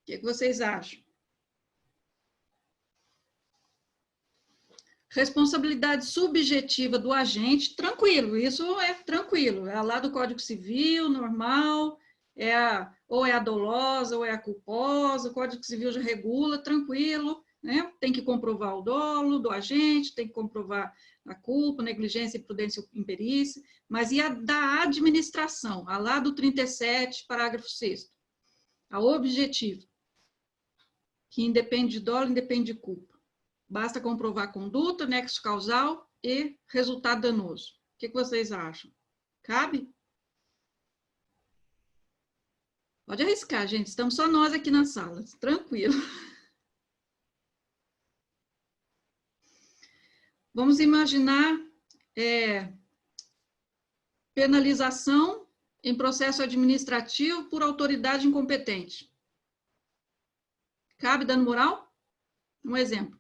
que vocês acham? Responsabilidade subjetiva do agente, tranquilo, isso é tranquilo, é lá do Código Civil, normal, ou é a dolosa, ou é a culposa, o Código Civil já regula, tranquilo, né? Tem que comprovar o dolo do agente, tem que comprovar a culpa, negligência, imprudência e imperícia, mas e a da administração, a lá do 37, parágrafo 6º, a objetiva, que independe de dolo, independe de culpa. Basta comprovar conduta, nexo causal e resultado danoso. O que vocês acham? Cabe? Pode arriscar, gente. Estamos só nós aqui na sala. Tranquilo. Vamos imaginar penalização em processo administrativo por autoridade incompetente. Cabe dano moral? Um exemplo.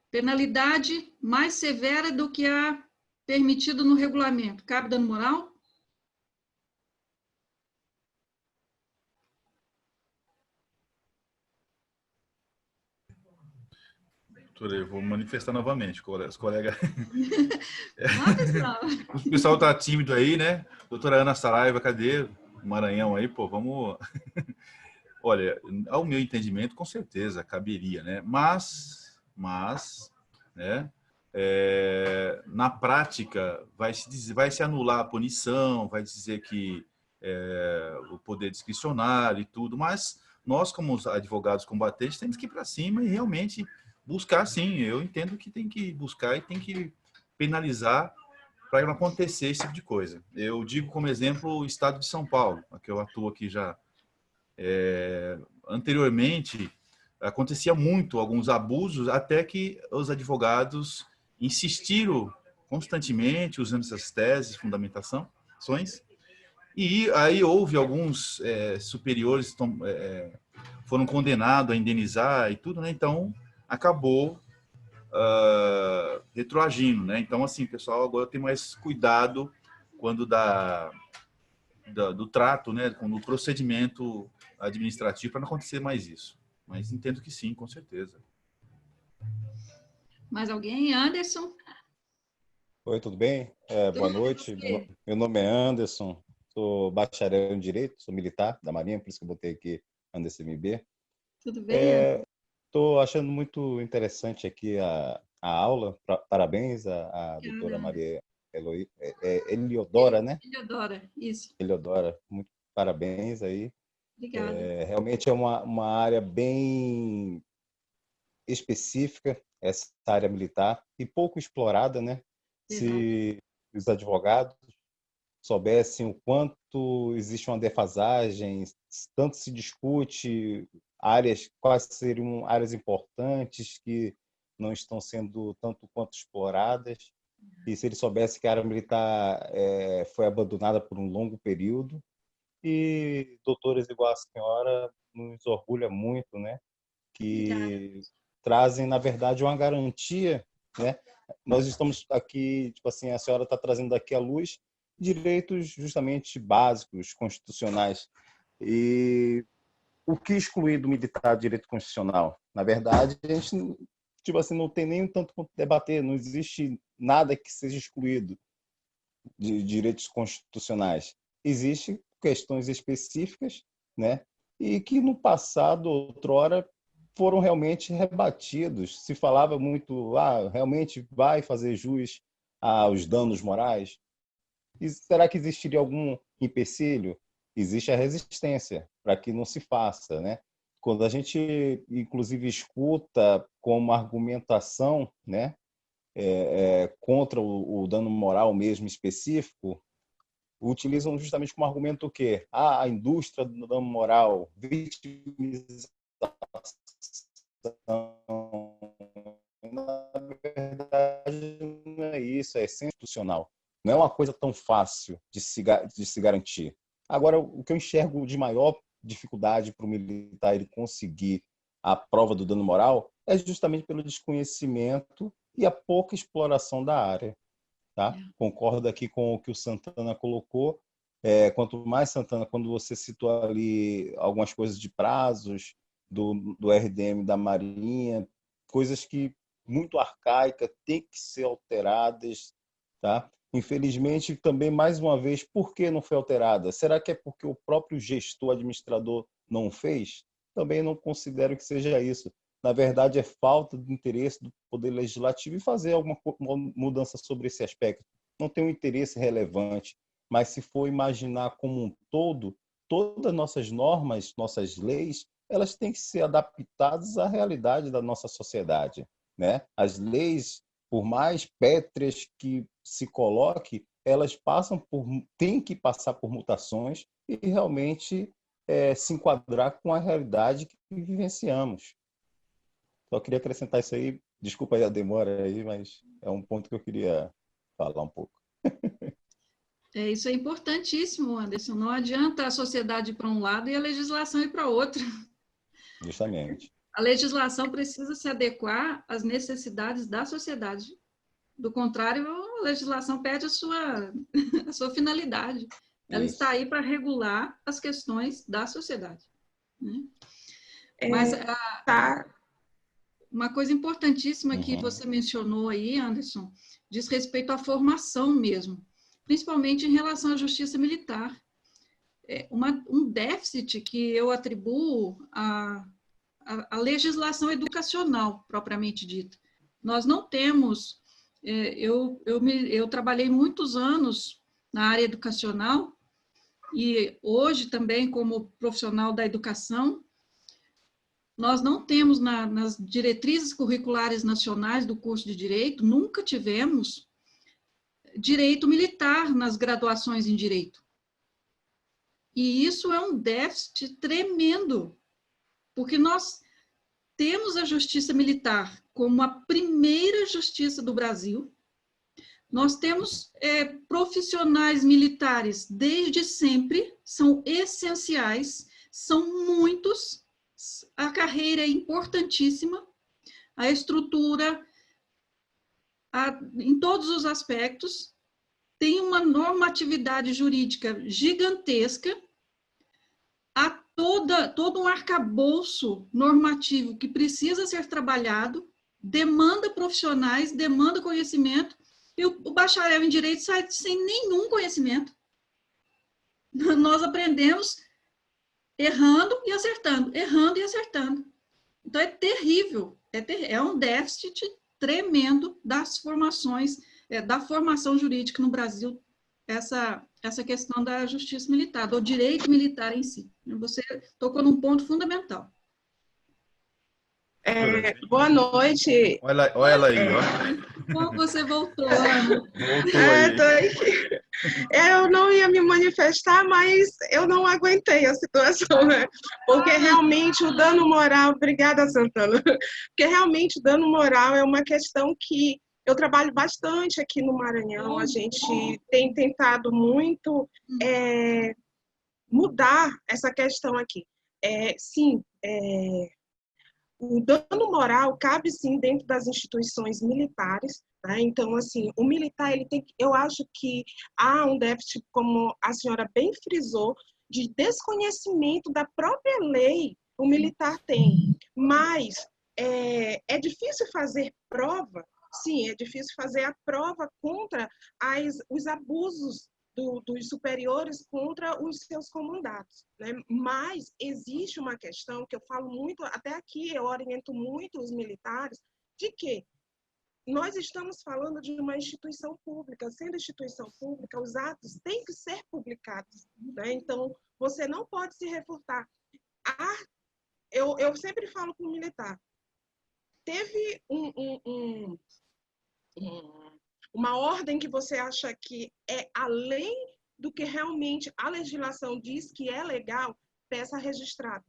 Penalidade mais severa do que a permitida no regulamento. Cabe dano moral? Doutora, eu vou manifestar novamente, os colegas. Olha O pessoal está tímido aí, né? Doutora Ana Saraiva, cadê? Maranhão aí, pô, vamos. Olha, ao meu entendimento, com certeza caberia, né? Mas, né? Na prática, vai se anular a punição, vai dizer que o poder discricionário e tudo, mas nós, como os advogados combatentes, temos que ir para cima e realmente buscar, sim. Eu entendo que tem que buscar e tem que penalizar para não acontecer esse tipo de coisa. Eu digo como exemplo o estado de São Paulo, que eu atuo aqui já. Anteriormente, acontecia muito alguns abusos, até que os advogados insistiram constantemente, usando essas teses, fundamentações, e aí houve alguns superiores foram condenados a indenizar e tudo, né? Então, acabou retroagindo, né? Então, assim, pessoal, agora tem mais cuidado quando do trato, né? Com o procedimento administrativo para não acontecer mais isso. Mas entendo que sim, com certeza. Mais alguém? Anderson? Oi, tudo bem? Boa noite. Meu nome é Anderson, sou bacharel em Direito, sou militar da Marinha, por isso que eu botei aqui Anderson MB. Tudo bem? Estou achando muito interessante aqui a aula. Parabéns à doutora Maria Eliodora, né? Eliodora, isso. Eliodora, muito parabéns aí. Obrigada. Realmente é uma área bem específica, essa área militar, e pouco explorada, né? Se os advogados soubessem o quanto existe uma defasagem, tanto se discute áreas, quais seriam áreas importantes que não estão sendo tanto quanto exploradas, e se eles soubessem que a área militar foi abandonada por um longo período, e doutores igual a senhora nos orgulha muito, né? Que trazem, na verdade, uma garantia, né? Nós estamos aqui, tipo assim, a senhora está trazendo aqui à luz direitos justamente básicos, constitucionais. E o que excluir do militar direito constitucional? Na verdade, a gente, tipo assim, não tem nem tanto quanto debater, não existe nada que seja excluído de direitos constitucionais. Existem questões específicas, né? E que no passado, outrora, foram realmente rebatidos. Se falava muito, realmente vai fazer jus aos danos morais? E será que existiria algum empecilho? Existe a resistência para que não se faça, né? Quando a gente, inclusive, escuta como argumentação, né, contra o dano moral mesmo específico, utilizam justamente como argumento o quê? A indústria do dano moral, vitimização. Na verdade, não é isso, é institucional. Não é uma coisa tão fácil de se garantir. Agora, o que eu enxergo de maior dificuldade para o militar ele conseguir a prova do dano moral é justamente pelo desconhecimento e a pouca exploração da área. Tá? Concordo aqui com o que o Santana colocou. Quanto mais, Santana, quando você citou ali algumas coisas de prazos do RDM da Marinha, coisas que muito arcaicas, têm que ser alteradas. Tá? Infelizmente, também, mais uma vez, por que não foi alterada? Será que é porque o próprio gestor, administrador, não fez? Também não considero que seja isso. Na verdade, é falta de interesse do Poder Legislativo em fazer alguma mudança sobre esse aspecto. Não tem um interesse relevante, mas se for imaginar como um todo, todas as nossas normas, nossas leis, elas têm que ser adaptadas à realidade da nossa sociedade, né? As leis, por mais pétreas que se coloque, elas têm que passar por mutações e realmente se enquadrar com a realidade que vivenciamos. Só queria acrescentar isso aí. Desculpa aí a demora aí, mas é um ponto que eu queria falar um pouco. Isso é importantíssimo, Anderson. Não adianta a sociedade ir para um lado e a legislação ir para outro. Justamente. A legislação precisa se adequar às necessidades da sociedade. Do contrário, a legislação perde a sua finalidade. Ela Isso. está aí para regular as questões da sociedade, né? Mas uma coisa importantíssima que você mencionou aí, Anderson, diz respeito à formação mesmo, principalmente em relação à justiça militar. Um déficit que eu atribuo à legislação educacional, propriamente dita. Nós não temos... Eu trabalhei muitos anos na área educacional e hoje também como profissional da educação, nós não temos nas diretrizes curriculares nacionais do curso de Direito, nunca tivemos direito militar nas graduações em Direito. E isso é um déficit tremendo, porque nós temos a justiça militar como a primeira justiça do Brasil. Nós temos profissionais militares desde sempre, são essenciais, são muitos, a carreira é importantíssima, a estrutura, em todos os aspectos, tem uma normatividade jurídica gigantesca, há todo um arcabouço normativo que precisa ser trabalhado, demanda profissionais, demanda conhecimento, e o bacharel em Direito sai sem nenhum conhecimento. Nós aprendemos errando e acertando, errando e acertando. Então, é terrível, é um déficit tremendo das formações, da formação jurídica no Brasil, essa questão da justiça militar, do direito militar em si. Você tocou num ponto fundamental. Boa noite. Olha ela aí, ó. Bom, você voltou, Ana. Voltou aí. Tô aqui. Eu não ia me manifestar, mas eu não aguentei a situação, né? Porque realmente o dano moral... Obrigada, Santana. Porque realmente o dano moral é uma questão que eu trabalho bastante aqui no Maranhão. A gente tem tentado muito mudar essa questão aqui. O dano moral cabe sim dentro das instituições militares, tá? Então, assim, o militar, eu acho que há um déficit, como a senhora bem frisou, de desconhecimento da própria lei o militar tem. Mas é difícil fazer prova, sim, é difícil fazer a prova contra os abusos dos superiores contra os seus comandados, né? Mas existe uma questão que eu falo muito, até aqui eu oriento muito os militares, de que nós estamos falando de uma instituição pública. Sendo instituição pública, os atos têm que ser publicados, né? Então, você não pode se refutar. Eu sempre falo com o militar, teve uma ordem que você acha que é além do que realmente a legislação diz que é legal, peça registrada.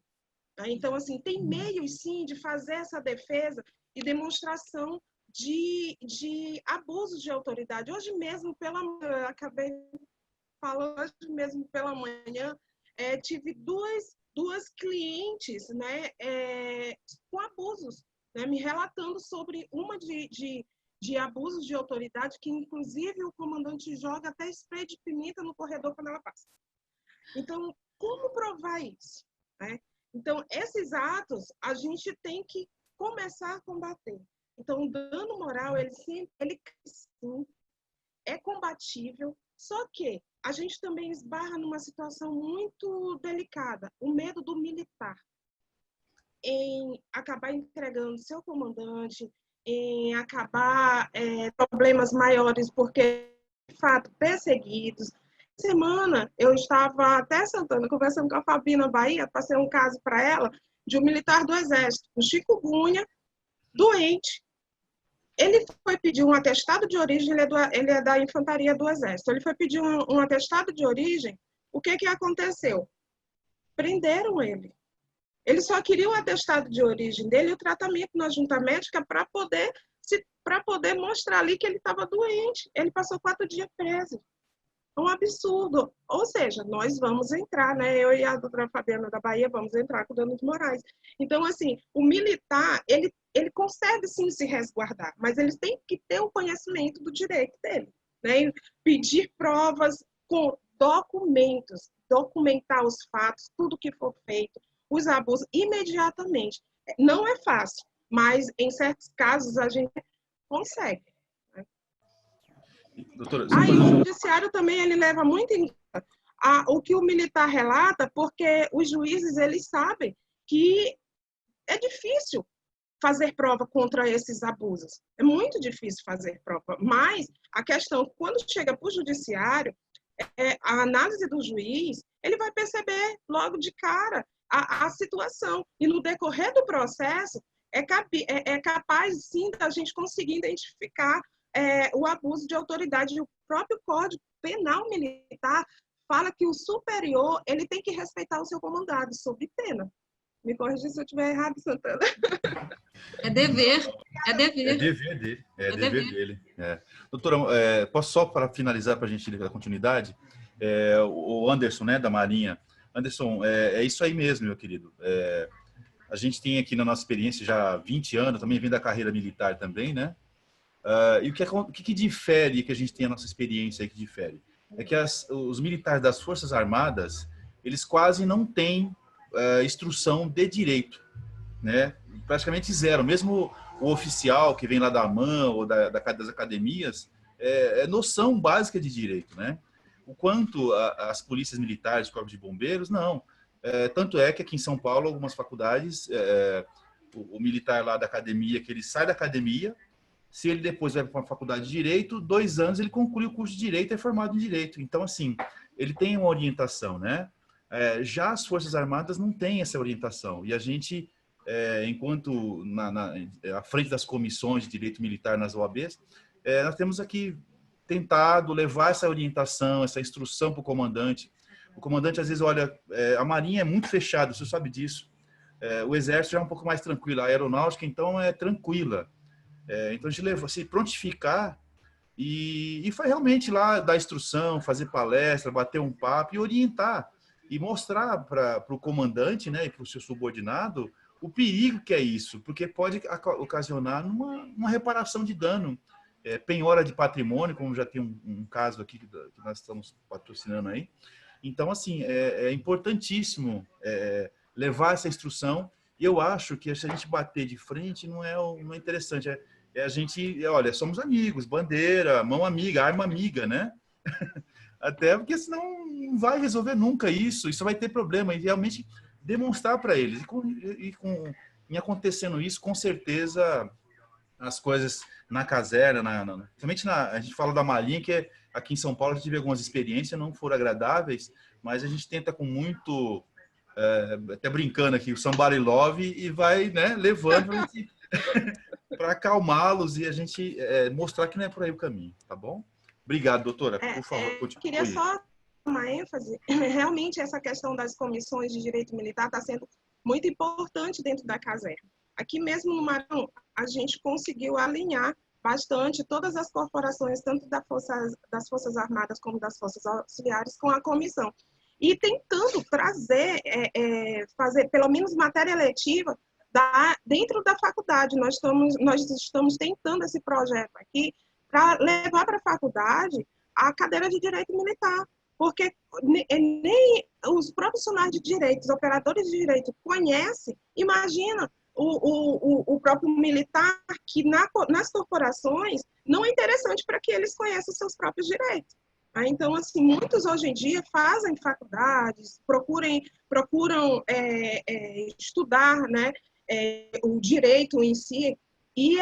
Então, assim, tem meios, sim, de fazer essa defesa e demonstração de abuso de autoridade. Hoje mesmo, acabei falando, hoje mesmo pela manhã, tive duas clientes, né, com abusos, né, me relatando sobre uma de abusos de autoridade, que inclusive o comandante joga até spray de pimenta no corredor quando ela passa. Então, como provar isso, né? Então, esses atos a gente tem que começar a combater. Então, o dano moral, ele sim, é combatível, só que a gente também esbarra numa situação muito delicada, o medo do militar em acabar entregando seu comandante, em acabar problemas maiores, porque, de fato, perseguidos. Semana, eu estava até Santana, conversando com a Fabina Bahia, passei um caso para ela, de um militar do Exército, com chikungunya, doente. Ele foi pedir um atestado de origem, ele é da infantaria do Exército. Ele foi pedir um atestado de origem, o que aconteceu? Prenderam ele. Ele só queria o atestado de origem dele e o tratamento na junta médica para poder mostrar ali que ele estava doente. Ele passou 4 dias preso. Um absurdo. Ou seja, nós vamos entrar, né? Eu e a doutora Fabiana da Bahia vamos entrar com o dano de Moraes. Então, assim, o militar, ele consegue sim se resguardar, mas ele tem que ter o conhecimento do direito dele, né? Pedir provas com documentos, documentar os fatos, tudo que for feito, os abusos imediatamente. Não é fácil, mas em certos casos a gente consegue. Doutora, Aí o judiciário também ele leva muito em conta o que o militar relata, porque os juízes eles sabem que é difícil fazer prova contra esses abusos. É muito difícil fazer prova, mas a questão, quando chega para o judiciário, a análise do juiz, ele vai perceber logo de cara a situação. E no decorrer do processo, é capaz, sim, da gente conseguir identificar o abuso de autoridade. O próprio Código Penal Militar fala que o superior ele tem que respeitar o seu comandado, sob pena. Me corrija se eu estiver errado, Santana. É dever. É dever. É dever dele. É dever dele. Doutora, posso só para finalizar, para a gente dar continuidade? O Anderson, né, da Marinha. Anderson, é isso aí mesmo, meu querido. A gente tem aqui na nossa experiência já 20 anos, também vem da carreira militar também, né? E o que difere, que a gente tem a nossa experiência aí que difere? É que os militares das Forças Armadas, eles quase não têm instrução de direito, né? Praticamente zero. Mesmo o oficial que vem lá da AMAN ou das academias, é noção básica de direito, né? O quanto as polícias militares, corpos de bombeiros, não. Tanto é que aqui em São Paulo, algumas faculdades, o militar lá da academia, que ele sai da academia, se ele depois vai para uma faculdade de Direito, 2 anos ele conclui o curso de Direito e é formado em Direito. Então, assim, ele tem uma orientação, né? Já as Forças Armadas não têm essa orientação. E a gente, enquanto à frente das comissões de Direito Militar nas OABs, nós temos aqui tentado levar essa orientação, essa instrução para o comandante. O comandante, às vezes, olha, a Marinha é muito fechada, você sabe disso. O Exército já é um pouco mais tranquilo, a Aeronáutica, então, é tranquila. Então, a gente leva, se prontificar e foi realmente lá dar instrução, fazer palestra, bater um papo e orientar. E mostrar para o comandante, né, e para o seu subordinado o perigo que é isso, porque pode ocasionar uma reparação de dano, penhora de patrimônio, como já tem um caso aqui que nós estamos patrocinando aí. Então, assim, é importantíssimo levar essa instrução. E eu acho que se a gente bater de frente não é interessante. A gente, olha, somos amigos, bandeira, mão amiga, arma amiga, né? Até porque senão não vai resolver nunca isso vai ter problema. E realmente demonstrar para eles. Em acontecendo isso, com certeza as coisas na caserna, principalmente a gente fala da Marinha, que aqui em São Paulo a gente teve algumas experiências, não foram agradáveis, mas a gente tenta com muito, até brincando aqui, o somebody love e vai, né, levando para acalmá-los e a gente mostrar que não é por aí o caminho, tá bom? Obrigado, doutora. Por favor, continue. Eu queria só dar uma ênfase. Realmente, essa questão das comissões de direito militar está sendo muito importante dentro da caserna. Aqui mesmo no Maranhão, a gente conseguiu alinhar bastante todas as corporações, tanto das Forças Armadas como das Forças Auxiliares, com a comissão. E tentando trazer, fazer pelo menos matéria letiva dentro da faculdade. Nós estamos tentando esse projeto aqui, para levar para a faculdade a cadeira de direito militar, porque nem os profissionais de direito, os operadores de direito conhecem. Imagina o próprio militar, que nas corporações não é interessante para que eles conheçam os seus próprios direitos. Então, assim, muitos hoje em dia fazem faculdades, procuram estudar, né, o direito em si. E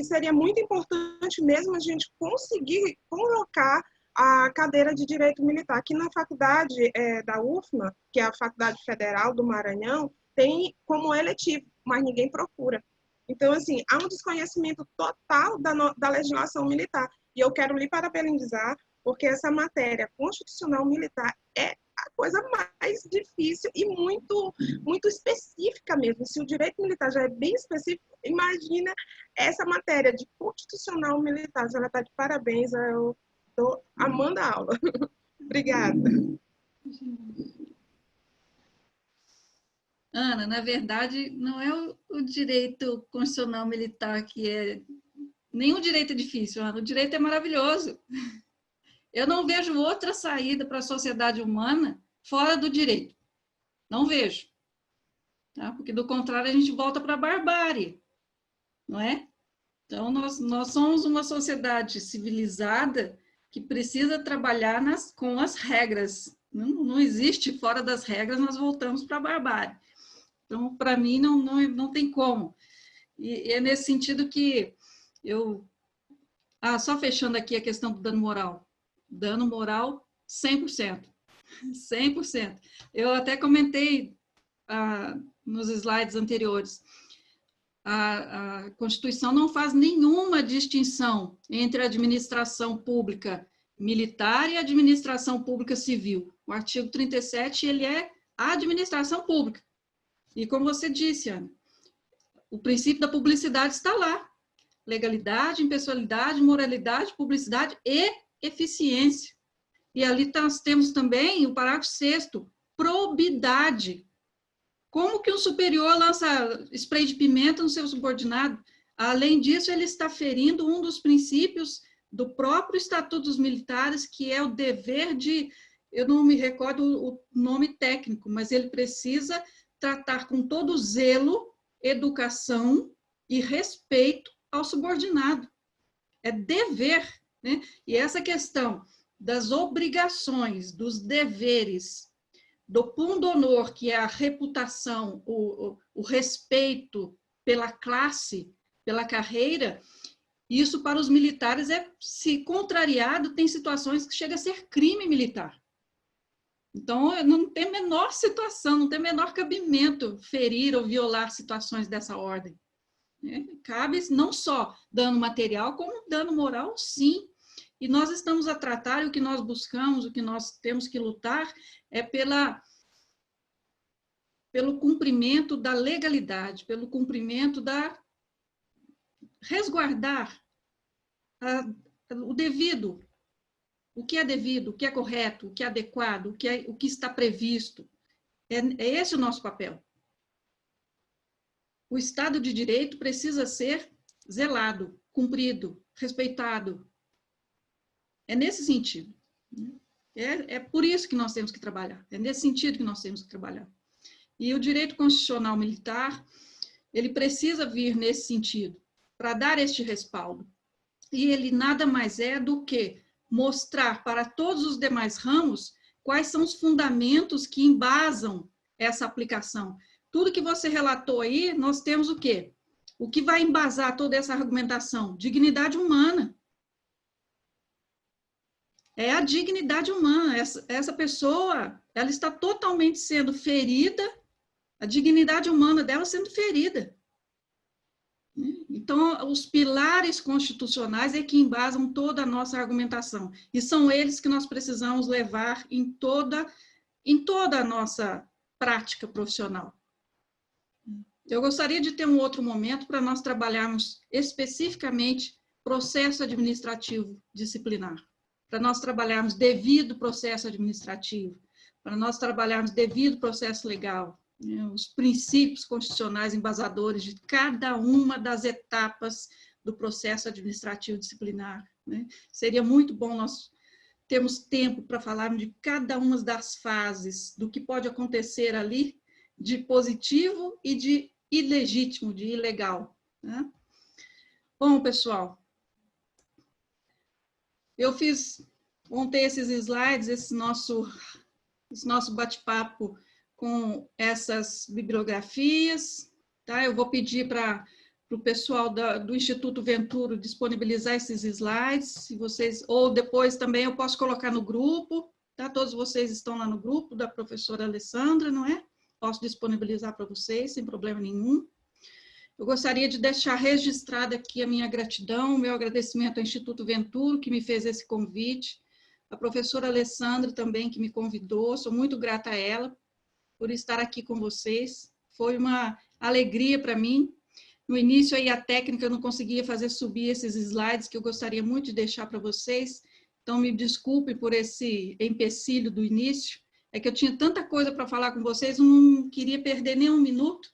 seria muito importante mesmo a gente conseguir colocar a cadeira de Direito Militar. Aqui na faculdade da UFMA, que é a Faculdade Federal do Maranhão, tem como eletivo, mas ninguém procura. Então, assim, há um desconhecimento total da legislação militar. E eu quero lhe parabenizar, porque essa matéria constitucional militar é a coisa mais difícil e muito, muito específica mesmo. Se o direito militar já é bem específico, imagina essa matéria de constitucional militar. A senhora está de parabéns, eu estou amando a aula. Obrigada. Ana, na verdade, não é o direito constitucional militar que é... Nenhum direito é difícil, Ana. O direito é maravilhoso. Eu não vejo outra saída para a sociedade humana fora do direito. Não vejo. Tá? Porque, do contrário, a gente volta para a barbárie. Não é? Então, nós somos uma sociedade civilizada que precisa trabalhar com as regras. Não existe fora das regras, nós voltamos para a barbárie. Então, para mim, não tem como. E é nesse sentido que eu... só fechando aqui a questão do dano moral. Dano moral, 100%. 100%. Eu até comentei nos slides anteriores. A Constituição não faz nenhuma distinção entre a administração pública militar e a administração pública civil. O artigo 37, ele é a administração pública. E como você disse, Ana, o princípio da publicidade está lá. Legalidade, impessoalidade, moralidade, publicidade e eficiência. E ali nós temos também o parágrafo 6º, probidade. Como que um superior lança spray de pimenta no seu subordinado? Além disso, ele está ferindo um dos princípios do próprio Estatuto dos Militares, que é o dever de... Eu não me recordo o nome técnico, mas ele precisa tratar com todo zelo, educação e respeito ao subordinado. É dever, né? E essa questão das obrigações, dos deveres, do pundonor, que é a reputação, o respeito pela classe, pela carreira, isso para os militares se contrariado, tem situações que chega a ser crime militar. Então, não tem menor situação, não tem menor cabimento ferir ou violar situações dessa ordem. Cabe não só dano material, como dano moral, sim. E nós estamos a tratar, e o que nós buscamos, o que nós temos que lutar, é pelo cumprimento da legalidade, pelo cumprimento resguardar o devido, o que é devido, o que é correto, o que é adequado, o que está previsto. É esse o nosso papel. O Estado de Direito precisa ser zelado, cumprido, respeitado. É nesse sentido. É por isso que nós temos que trabalhar. É nesse sentido que nós temos que trabalhar. E o direito constitucional militar, ele precisa vir nesse sentido, para dar este respaldo. E ele nada mais é do que mostrar para todos os demais ramos quais são os fundamentos que embasam essa aplicação. Tudo que você relatou aí, nós temos o quê? O que vai embasar toda essa argumentação? Dignidade humana. É a dignidade humana. Essa pessoa, ela está totalmente sendo ferida, a dignidade humana dela sendo ferida. Então, os pilares constitucionais é que embasam toda a nossa argumentação. E são eles que nós precisamos levar em toda a nossa prática profissional. Eu gostaria de ter um outro momento para nós trabalharmos especificamente processo administrativo disciplinar, para nós trabalharmos devido processo administrativo, para nós trabalharmos devido processo legal, os princípios constitucionais embasadores de cada uma das etapas do processo administrativo disciplinar. Seria muito bom nós termos tempo para falarmos de cada uma das fases, do que pode acontecer ali, de positivo e de ilegítimo, de ilegal. Bom, pessoal, eu montei esses slides, esse nosso bate-papo com essas bibliografias, tá? Eu vou pedir para o pessoal do Instituto Venturo disponibilizar esses slides, se vocês, ou depois também eu posso colocar no grupo, tá? Todos vocês estão lá no grupo da professora Alessandra, não é? Posso disponibilizar para vocês, sem problema nenhum. Eu gostaria de deixar registrada aqui a minha gratidão, o meu agradecimento ao Instituto Venturo, que me fez esse convite, a professora Alessandra também, que me convidou, sou muito grata a ela por estar aqui com vocês. Foi uma alegria para mim. No início, aí, a técnica eu não conseguia fazer subir esses slides, que eu gostaria muito de deixar para vocês, então me desculpe por esse empecilho do início, é que eu tinha tanta coisa para falar com vocês, eu não queria perder nem um minuto,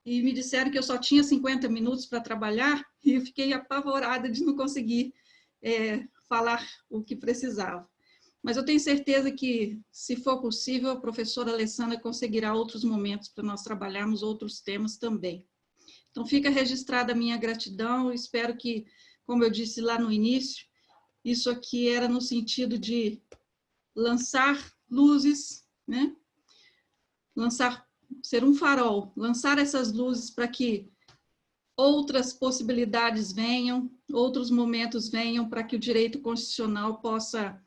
e me disseram que eu só tinha 50 minutos para trabalhar, e eu fiquei apavorada de não conseguir falar o que precisava. Mas eu tenho certeza que, se for possível, a professora Alessandra conseguirá outros momentos para nós trabalharmos outros temas também. Então, fica registrada a minha gratidão, espero que, como eu disse lá no início, isso aqui era no sentido de lançar luzes, né? Ser um farol, lançar essas luzes para que outras possibilidades venham, outros momentos venham para que o direito constitucional possa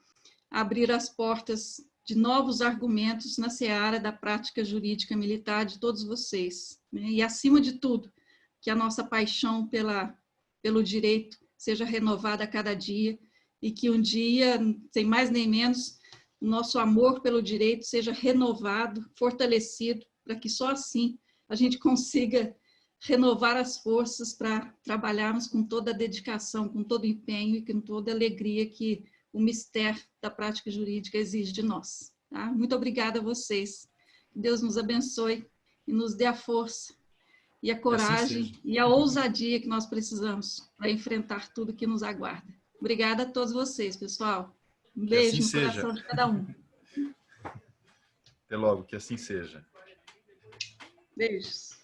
abrir as portas de novos argumentos na seara da prática jurídica militar de todos vocês, né? E, acima de tudo, que a nossa paixão pelo direito seja renovada a cada dia e que um dia, sem mais nem menos, o nosso amor pelo direito seja renovado, fortalecido, para que só assim a gente consiga renovar as forças para trabalharmos com toda a dedicação, com todo o empenho e com toda a alegria que o mistério da prática jurídica exige de nós. Tá? Muito obrigada a vocês. Deus nos abençoe e nos dê a força e a coragem e a ousadia que nós precisamos para enfrentar tudo que nos aguarda. Obrigada a todos vocês, pessoal. Um beijo no coração de cada um. Até logo, que assim seja. Beijos.